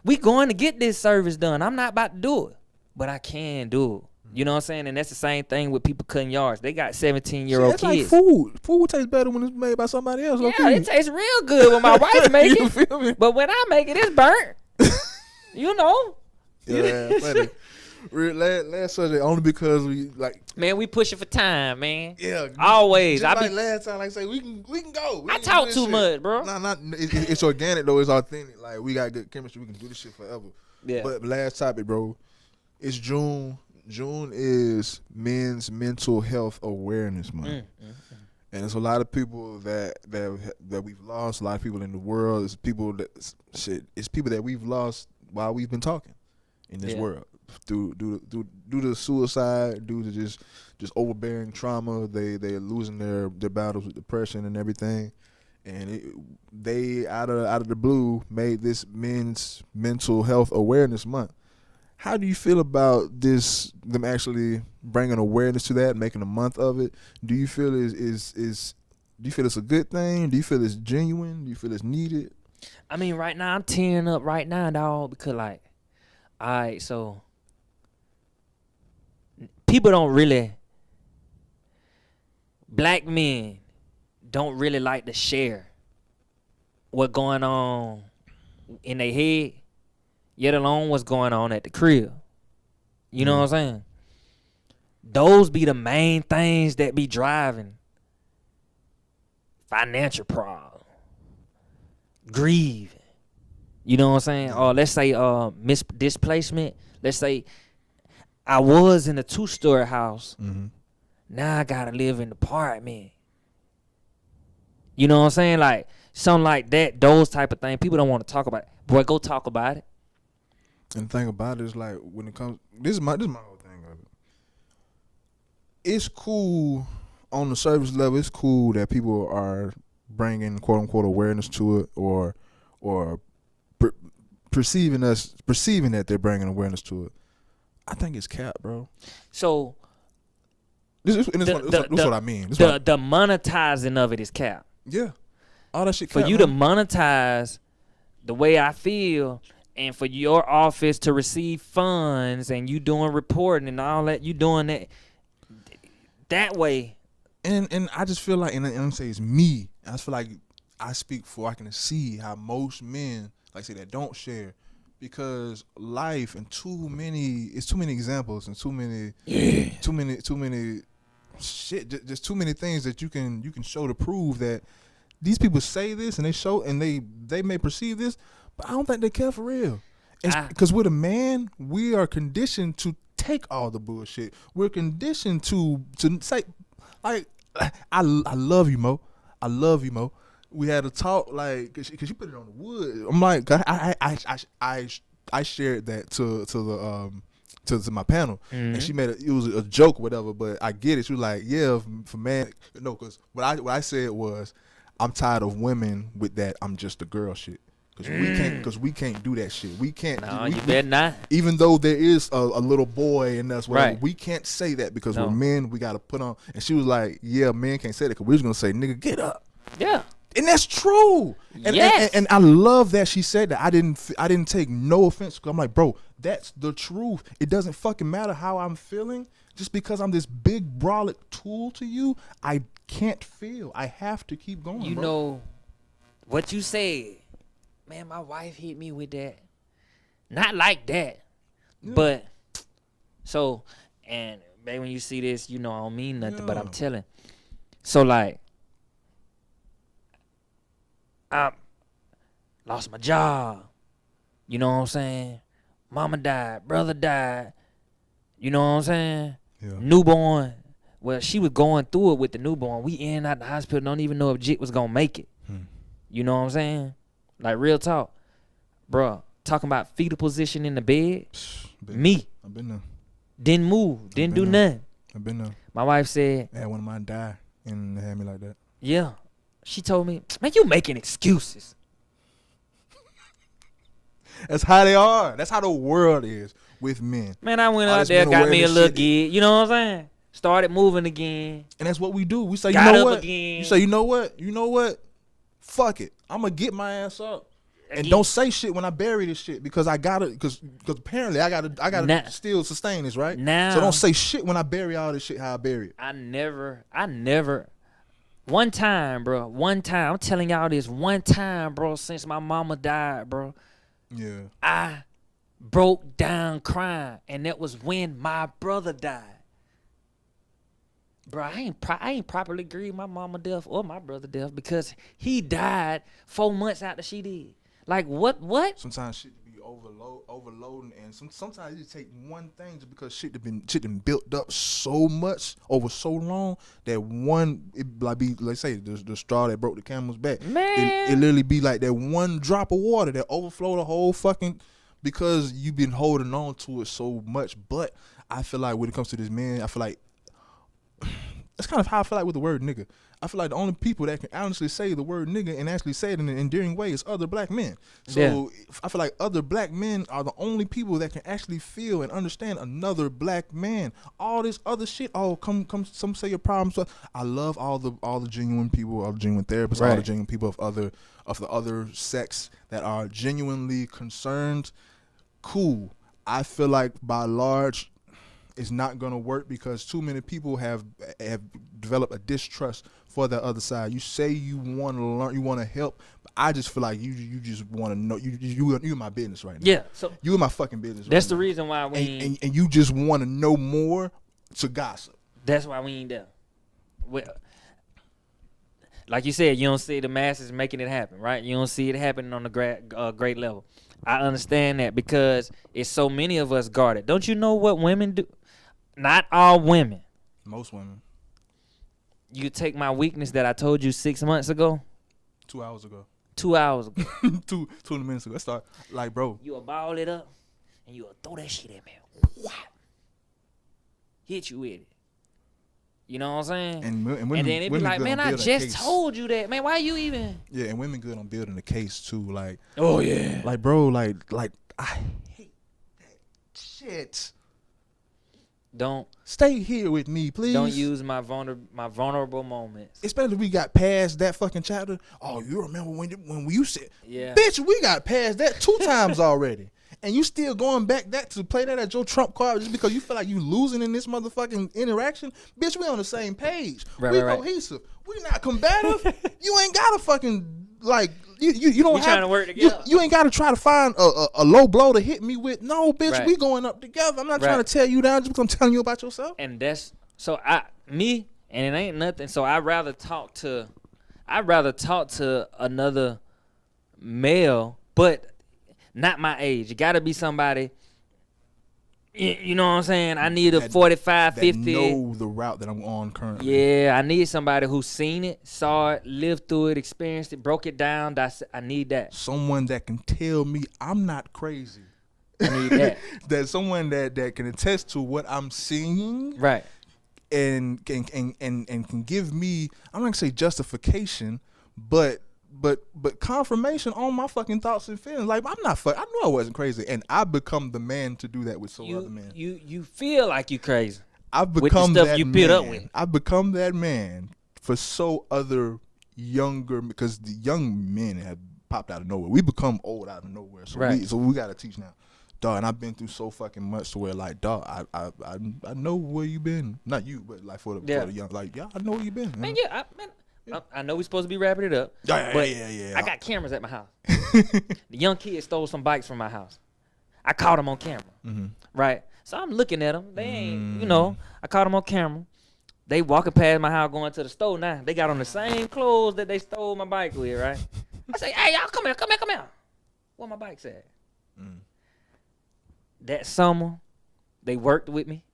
we going to get this service done. I'm not about to do it, but I can do it. You know what I'm saying? And that's the same thing with people cutting yards. They got 17-year-old kids. It's like food. Food tastes better when it's made by somebody else. Yeah, it tastes real good when my wife make You it. feel me? But when I make it, it's burnt. You know? Yeah, funny. Last subject, only because we like. Man, we pushing for time, man. Yeah, Always. Just I like be last time, like say we can go. We I can do talk this too shit. much, bro. Nah, it's organic though. It's authentic. Like we got good chemistry. We can do this shit forever. Yeah. But last topic, bro. It's June. June is Men's Mental Health Awareness Month, and there's a lot of people that we've lost. A lot of people in the world. It's people that It's people that we've lost while we've been talking in this world. Due to suicide, due to just overbearing trauma, they're losing their battles with depression and everything, and they out of the blue made this Men's Mental Health Awareness Month. How do you feel about this? Them actually bringing awareness to that, making a month of it. Do you feel do you feel it's a good thing? Do you feel it's genuine? Do you feel it's needed? I mean, right now I'm tearing up right now, dog, because like, all right, so people don't really, black men don't really like to share what's going on in their head, yet alone what's going on at the crib. You know what I'm saying? Those be the main things that be driving financial problems, grieving. You know what I'm saying? Or let's say displacement. Let's say I was in a 2-story house. Mm-hmm. Now I gotta live in an apartment. You know what I'm saying? Like something like that, those type of things. People don't want to talk about it. Boy, go talk about it. And the thing about it is like when it comes, this is my whole thing of it. It's cool on the surface level. It's cool that people are bringing quote unquote awareness to it, or perceiving that they're bringing awareness to it. I think it's cap, bro. So This is what I mean. The monetizing of it is cap. Yeah, all that shit. For cap, you man. to monetize the way I feel, and for your office to receive funds, and you doing reporting and all that, you doing that way. And I just feel like, and I'm saying it's me. I just feel like I speak for. I can see how most men, like I say, that don't share, because life and too many examples and too many shit. Just too many things that you can show to prove that these people say this and they show and they may perceive this, but I don't think they care for real. Because with a man, we are conditioned to take all the bullshit. We're conditioned to say, like, I love you, Mo. I love you, Mo. We had a talk, like, cause you put it on the wood. I'm like, I shared that to my panel, and she made it was a joke or whatever, but I get it. She was like, yeah, for man, no, cause what I said was, I'm tired of women with that I'm just a girl shit. Cause we can't do that shit. We can't. No, you better not. Even though there is a little boy in us, whatever, right. We can't say that because we're men. We gotta put on. And she was like, "Yeah, men can't say that because we're just gonna say, nigga, get up." Yeah, and that's true. And, yes. and I love that she said that. I didn't take no offense. Cause I'm like, bro, that's the truth. It doesn't fucking matter how I'm feeling. Just because I'm this big brolic tool to you, I can't feel. I have to keep going. You bro. know what you said. Man, my wife hit me with that. Not like that. Yeah. But, so, and baby, when you see this, you know I don't mean nothing, but I'm telling. So, like, I lost my job. You know what I'm saying? Mama died. Brother died. You know what I'm saying? Yeah. Newborn. Well, she was going through it with the newborn. We in and out the hospital. Don't even know if Jit was going to make it. You know what I'm saying? Like, real talk. Bruh, talking about fetal position in the bed. Been, Me. I've been there. Didn't move. Didn't do nothing. I've been there. My wife said, I had one of mine die and they had me like that. yeah. She told me, man, you making excuses. That's how they are. That's how the world is with men. Man, I went out there, got me a little gig. You know what I'm saying? Started moving again. And that's what we do. We say, got you know up what? Again. You say, you know what? You know what? Fuck it. I'm going to get my ass up. And don't say shit when I bury this shit because I gotta, because apparently I gotta still sustain this, right? Now, so don't say shit when I bury all this shit how I bury it. I never. One time, I'm telling y'all this. One time, bro, since my mama died, bro. Yeah. I broke down crying, and that was when my brother died. Bro, I ain't properly grieved my mama death or my brother death because he died 4 months after she did. Like, what? Sometimes shit be overloading, and sometimes it just take one thing just because shit been built up so much over so long that it like be, let's say, the straw that broke the camel's back. Man. It literally be like that one drop of water that overflow the whole fucking, because you've been holding on to it so much. But I feel like when it comes to this man, I feel like that's kind of how I feel like with the word nigga. I feel like the only people that can honestly say the word nigga and actually say it in an endearing way is other black men. So yeah. I feel like other black men are the only people that can actually feel and understand another black man. All this other shit, come some say your problems. I love all the genuine people, all the genuine therapists, right. All the genuine people of the other sex that are genuinely concerned. Cool. I feel like by large it's not gonna work because too many people have developed a distrust for the other side. You say you want to learn, you want to help, but I just feel like you just want to know. You in my business right now. Yeah, so you in my fucking business. That's right the now. reason why we and you just want to know more to gossip. That's why we ain't there. Well, like you said, you don't see the masses making it happen, right? You don't see it happening on the great level. I understand that because it's so many of us guarded. Don't you know what women do? Not all women. Most women. You take my weakness that I told you 6 months ago. 2 hours ago. 2 hours ago. 20 minutes ago. Let's start. Like, bro. You'll ball it up and you'll throw that shit at me. Wow. Hit you with it. You know what I'm saying? And women, and then it be like, man, I just told you that. Man, why you even? Yeah, and women good on building the case too. Like, oh yeah. Like, bro, like I hate that shit. Don't stay here with me, please. Don't use my vulnerable moments. Especially if we got past that fucking chapter. Oh, you remember when you said, yeah, bitch, we got past that 2 times already, and you still going back to play that at your trump card just because you feel like you losing in this motherfucking interaction. Bitch, we on the same page. We cohesive. We not combative. You ain't gotta fucking like. You don't have trying to work together. You ain't got to try to find a low blow to hit me with. No, bitch, right. We going up together. I'm not trying to tear you down just because I'm telling you about yourself. And that's so and it ain't nothing. So I'd rather talk to another male, but not my age. It got to be somebody. You know what I'm saying? I need a 45, 50. That know the route that I'm on currently. Yeah, I need somebody who's seen it, saw it, lived through it, experienced it, broke it down. I need that. Someone that can tell me I'm not crazy. I need that. That someone that can attest to what I'm seeing. Right. And can give me, I'm not gonna say justification, but confirmation on my fucking thoughts and feelings. Like, I knew I wasn't crazy, and I become the man to do that with other men. You feel like you crazy. I've become with the stuff that you man. Pit up with. I've become that man for other younger, because the young men have popped out of nowhere. We become old out of nowhere, so right. we gotta teach now. Dog, and I've been through so fucking much to where, like, dog, I know where you been. Not you, but like for the young, like, yeah, I know where you been. Man, yeah, I know we're supposed to be wrapping it up. Yeah. I got cameras at my house. The young kid stole some bikes from my house. I caught him on camera. Mm-hmm. Right? So I'm looking at them. They ain't, I caught them on camera. They walking past my house going to the store now. They got on the same clothes that they stole my bike with, right? I say, hey, y'all, come here. Where my bike's at? Mm. That summer, they worked with me.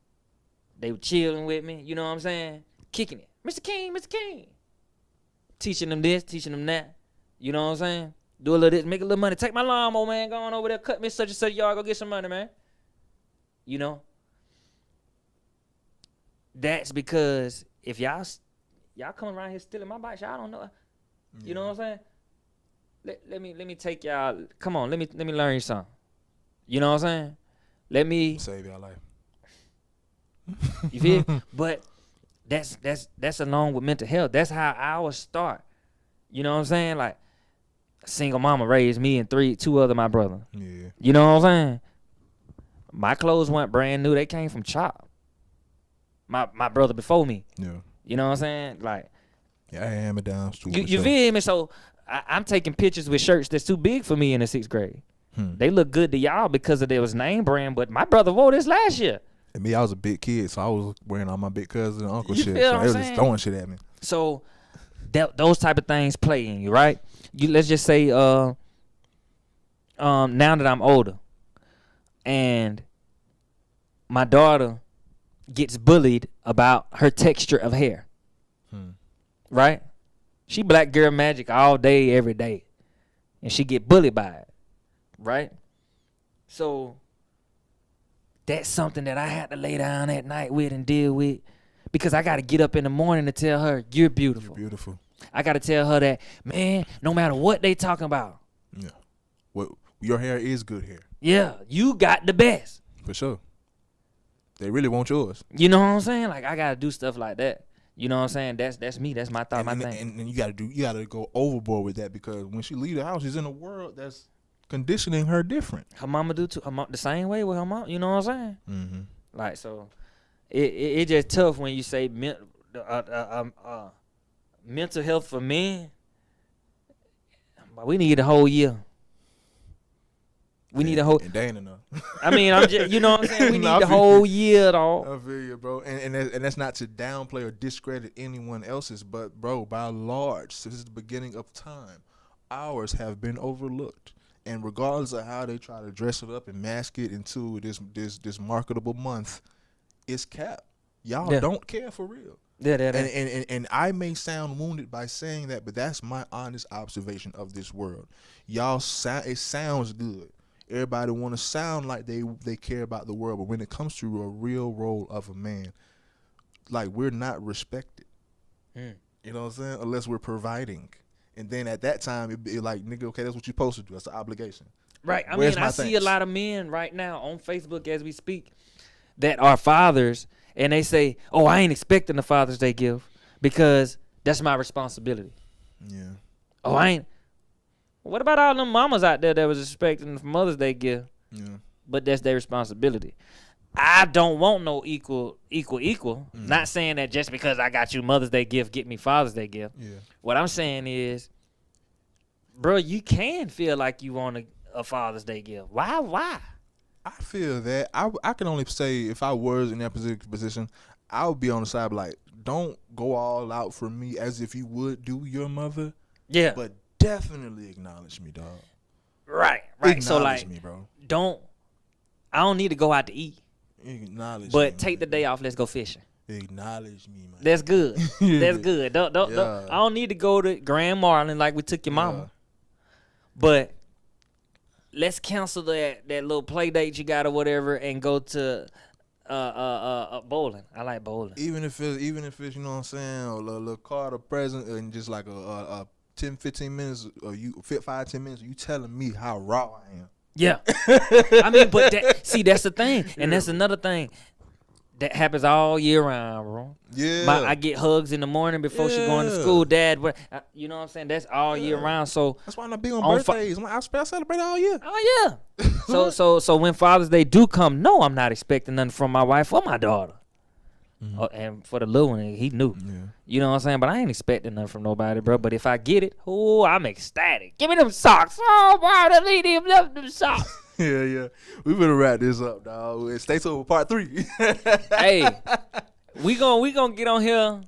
They were chilling with me. You know what I'm saying? Kicking it. Mr. King. Teaching them this, teaching them that. You know what I'm saying? Do a little this, make a little money. Take my lawnmower, man. Go on over there, cut me such and such yard. Go get some money, man. You know. That's because if y'all come around here stealing my bikes, y'all don't know. You know what I'm saying? Let me take y'all. Come on, let me learn you something. You know what I'm saying? Let me save your life. You feel? But that's along with mental health. That's how ours start. You know what I'm saying? Like, a single mama raised me and two other my brother. Yeah. You know what I'm saying? My clothes weren't brand new. They came from Chop. My brother before me. Yeah. You know what I'm saying? Like, yeah, I am a down too. You feel me? So I'm taking pictures with shirts that's too big for me in the 6th grade. They look good to y'all because of their name brand, but my brother wore this last year. And me, I was a big kid, so I was wearing all my big cousin and uncle You shit. feel So what they I'm was saying? just throwing shit at me. So those type of things play in you, right? Let's just say now that I'm older and my daughter gets bullied about her texture of hair. Right? She black girl magic all day, every day. And she get bullied by it. Right? So that's something that I had to lay down at night with and deal with, because I got to get up in the morning to tell her, you're beautiful. You're beautiful. I got to tell her that, man, no matter what they talking about. Yeah. Well, your hair is good hair. Yeah, you got the best. For sure. They really want yours. You know what I'm saying? Like, I got to do stuff like that. You know what I'm saying? That's me. That's my thought, my thing. And you gotta go overboard with that, because when she leave the house, she's in a world that's conditioning her different. Her mama do too. The same way with her mom. You know what I'm saying? Mm-hmm. Like, so it just tough when you say mental health for men. But we need a whole year. We need a whole. And they ain't enough. I mean, I'm just, you know what I'm saying? We need the whole year, dog. I feel you, bro. And that's not to downplay or discredit anyone else's, but bro, by large, since the beginning of time, ours have been overlooked. And regardless of how they try to dress it up and mask it into this marketable month, it's cap. Y'all don't care for real. Yeah. And I may sound wounded by saying that, but that's my honest observation of this world. Y'all it sounds good. Everybody want to sound like they care about the world, but when it comes to a real role of a man, like, we're not respected. You know what I'm saying? Unless we're providing. And then at that time, it'd be like, nigga, okay, that's what you're supposed to do. That's an obligation. Right. I see a lot of men right now on Facebook as we speak that are fathers, and they say, oh, I ain't expecting the Father's Day gift because that's my responsibility. Yeah. Oh, I ain't. What about all them mamas out there that was expecting the Mother's Day gift? Yeah. But that's their responsibility. I don't want no equal. Not saying that just because I got you Mother's Day gift, get me Father's Day gift. Yeah. What I'm saying is, bro, you can feel like you want a Father's Day gift. Why? I feel that. I can only say, if I was in that position, I would be on the side like, don't go all out for me as if you would do your mother. Yeah. But definitely acknowledge me, dog. Right. Acknowledge So, like, me, bro. I don't need to go out to eat. Acknowledge But me, take the day off. Let's go fishing. Acknowledge me, man. That's good. That's good. Don't, I don't need to go to Grand Marlin like we took your mama. But let's cancel that little play date you got or whatever and go to bowling. I like bowling. Even if it's you know what I'm saying, a little card or present, and just like a 10, 15 minutes, or you fit 5-10 minutes, you telling me how raw I am. Yeah. I mean, but that's the thing. And that's another thing that happens all year round, bro. Yeah. I get hugs in the morning before she going to school. Dad, you know what I'm saying? That's all year round. So that's why I'm not big on birthdays. I celebrate all year. Oh, yeah. So when Father's Day do come, no, I'm not expecting nothing from my wife or my daughter. Mm-hmm. And for the little one, he knew. Yeah. You know what I'm saying? But I ain't expecting nothing from nobody, bro. But if I get it, I'm ecstatic. Give me them socks. Oh, bro, the lady love them socks. Yeah. We better wrap this up, dog. Stay tuned for part 3. Hey, we gonna get on here,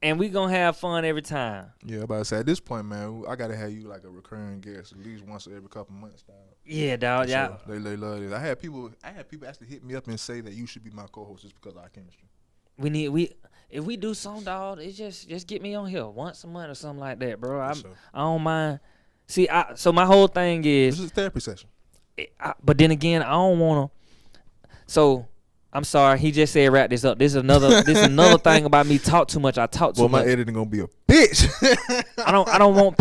and we gonna have fun every time. Yeah, I'm about to say, at this point, man, I gotta have you like a recurring guest at least once every couple months, dog. Yeah, dog. So yeah. They love this. I had people actually hit me up and say that you should be my co-host just because of our chemistry. if we do something, dog, it's just get me on here once a month or something like that, bro. Sure. I don't mind. See, so my whole thing This is, is a therapy session. but then again, I don't wanna. So I'm sorry, he just said wrap this up. This is another thing about me talk too much. I talk too Well, much. my editing gonna be a bitch. I don't want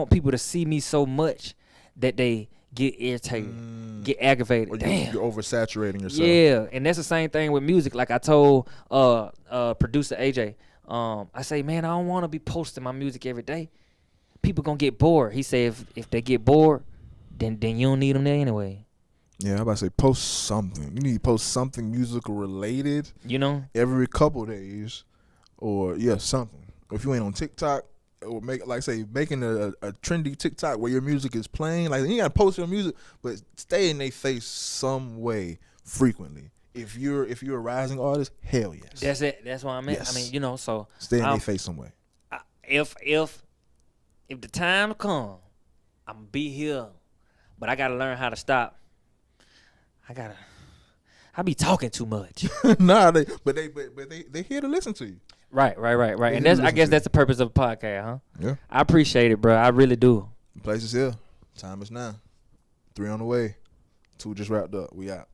people to see me so much that they get irritated, get aggravated. Or Damn. you're oversaturating yourself. Yeah, and that's the same thing with music. Like I told producer AJ, I say, man, I don't want to be posting my music every day. People gonna get bored. He said, if they get bored, then you don't need them there anyway. Yeah, I'm about to say post something. You need to post something musical related. You know, every couple days, or something. If you ain't on TikTok, or making a trendy TikTok where your music is playing, like you gotta post your music, but stay in their face some way frequently. If you're a rising artist, hell yes. that's it. That's what I meant. Yes. I mean, so Stay in their face some way. If the time come, I'm gonna be here, but I gotta learn how to stop. I be talking too much. Nah, they here to listen to you. Right. And I guess that's the purpose of a podcast, huh? Yeah. I appreciate it, bro. I really do. The place is here. Time is now. 3 on the way. 2 just wrapped up. We out.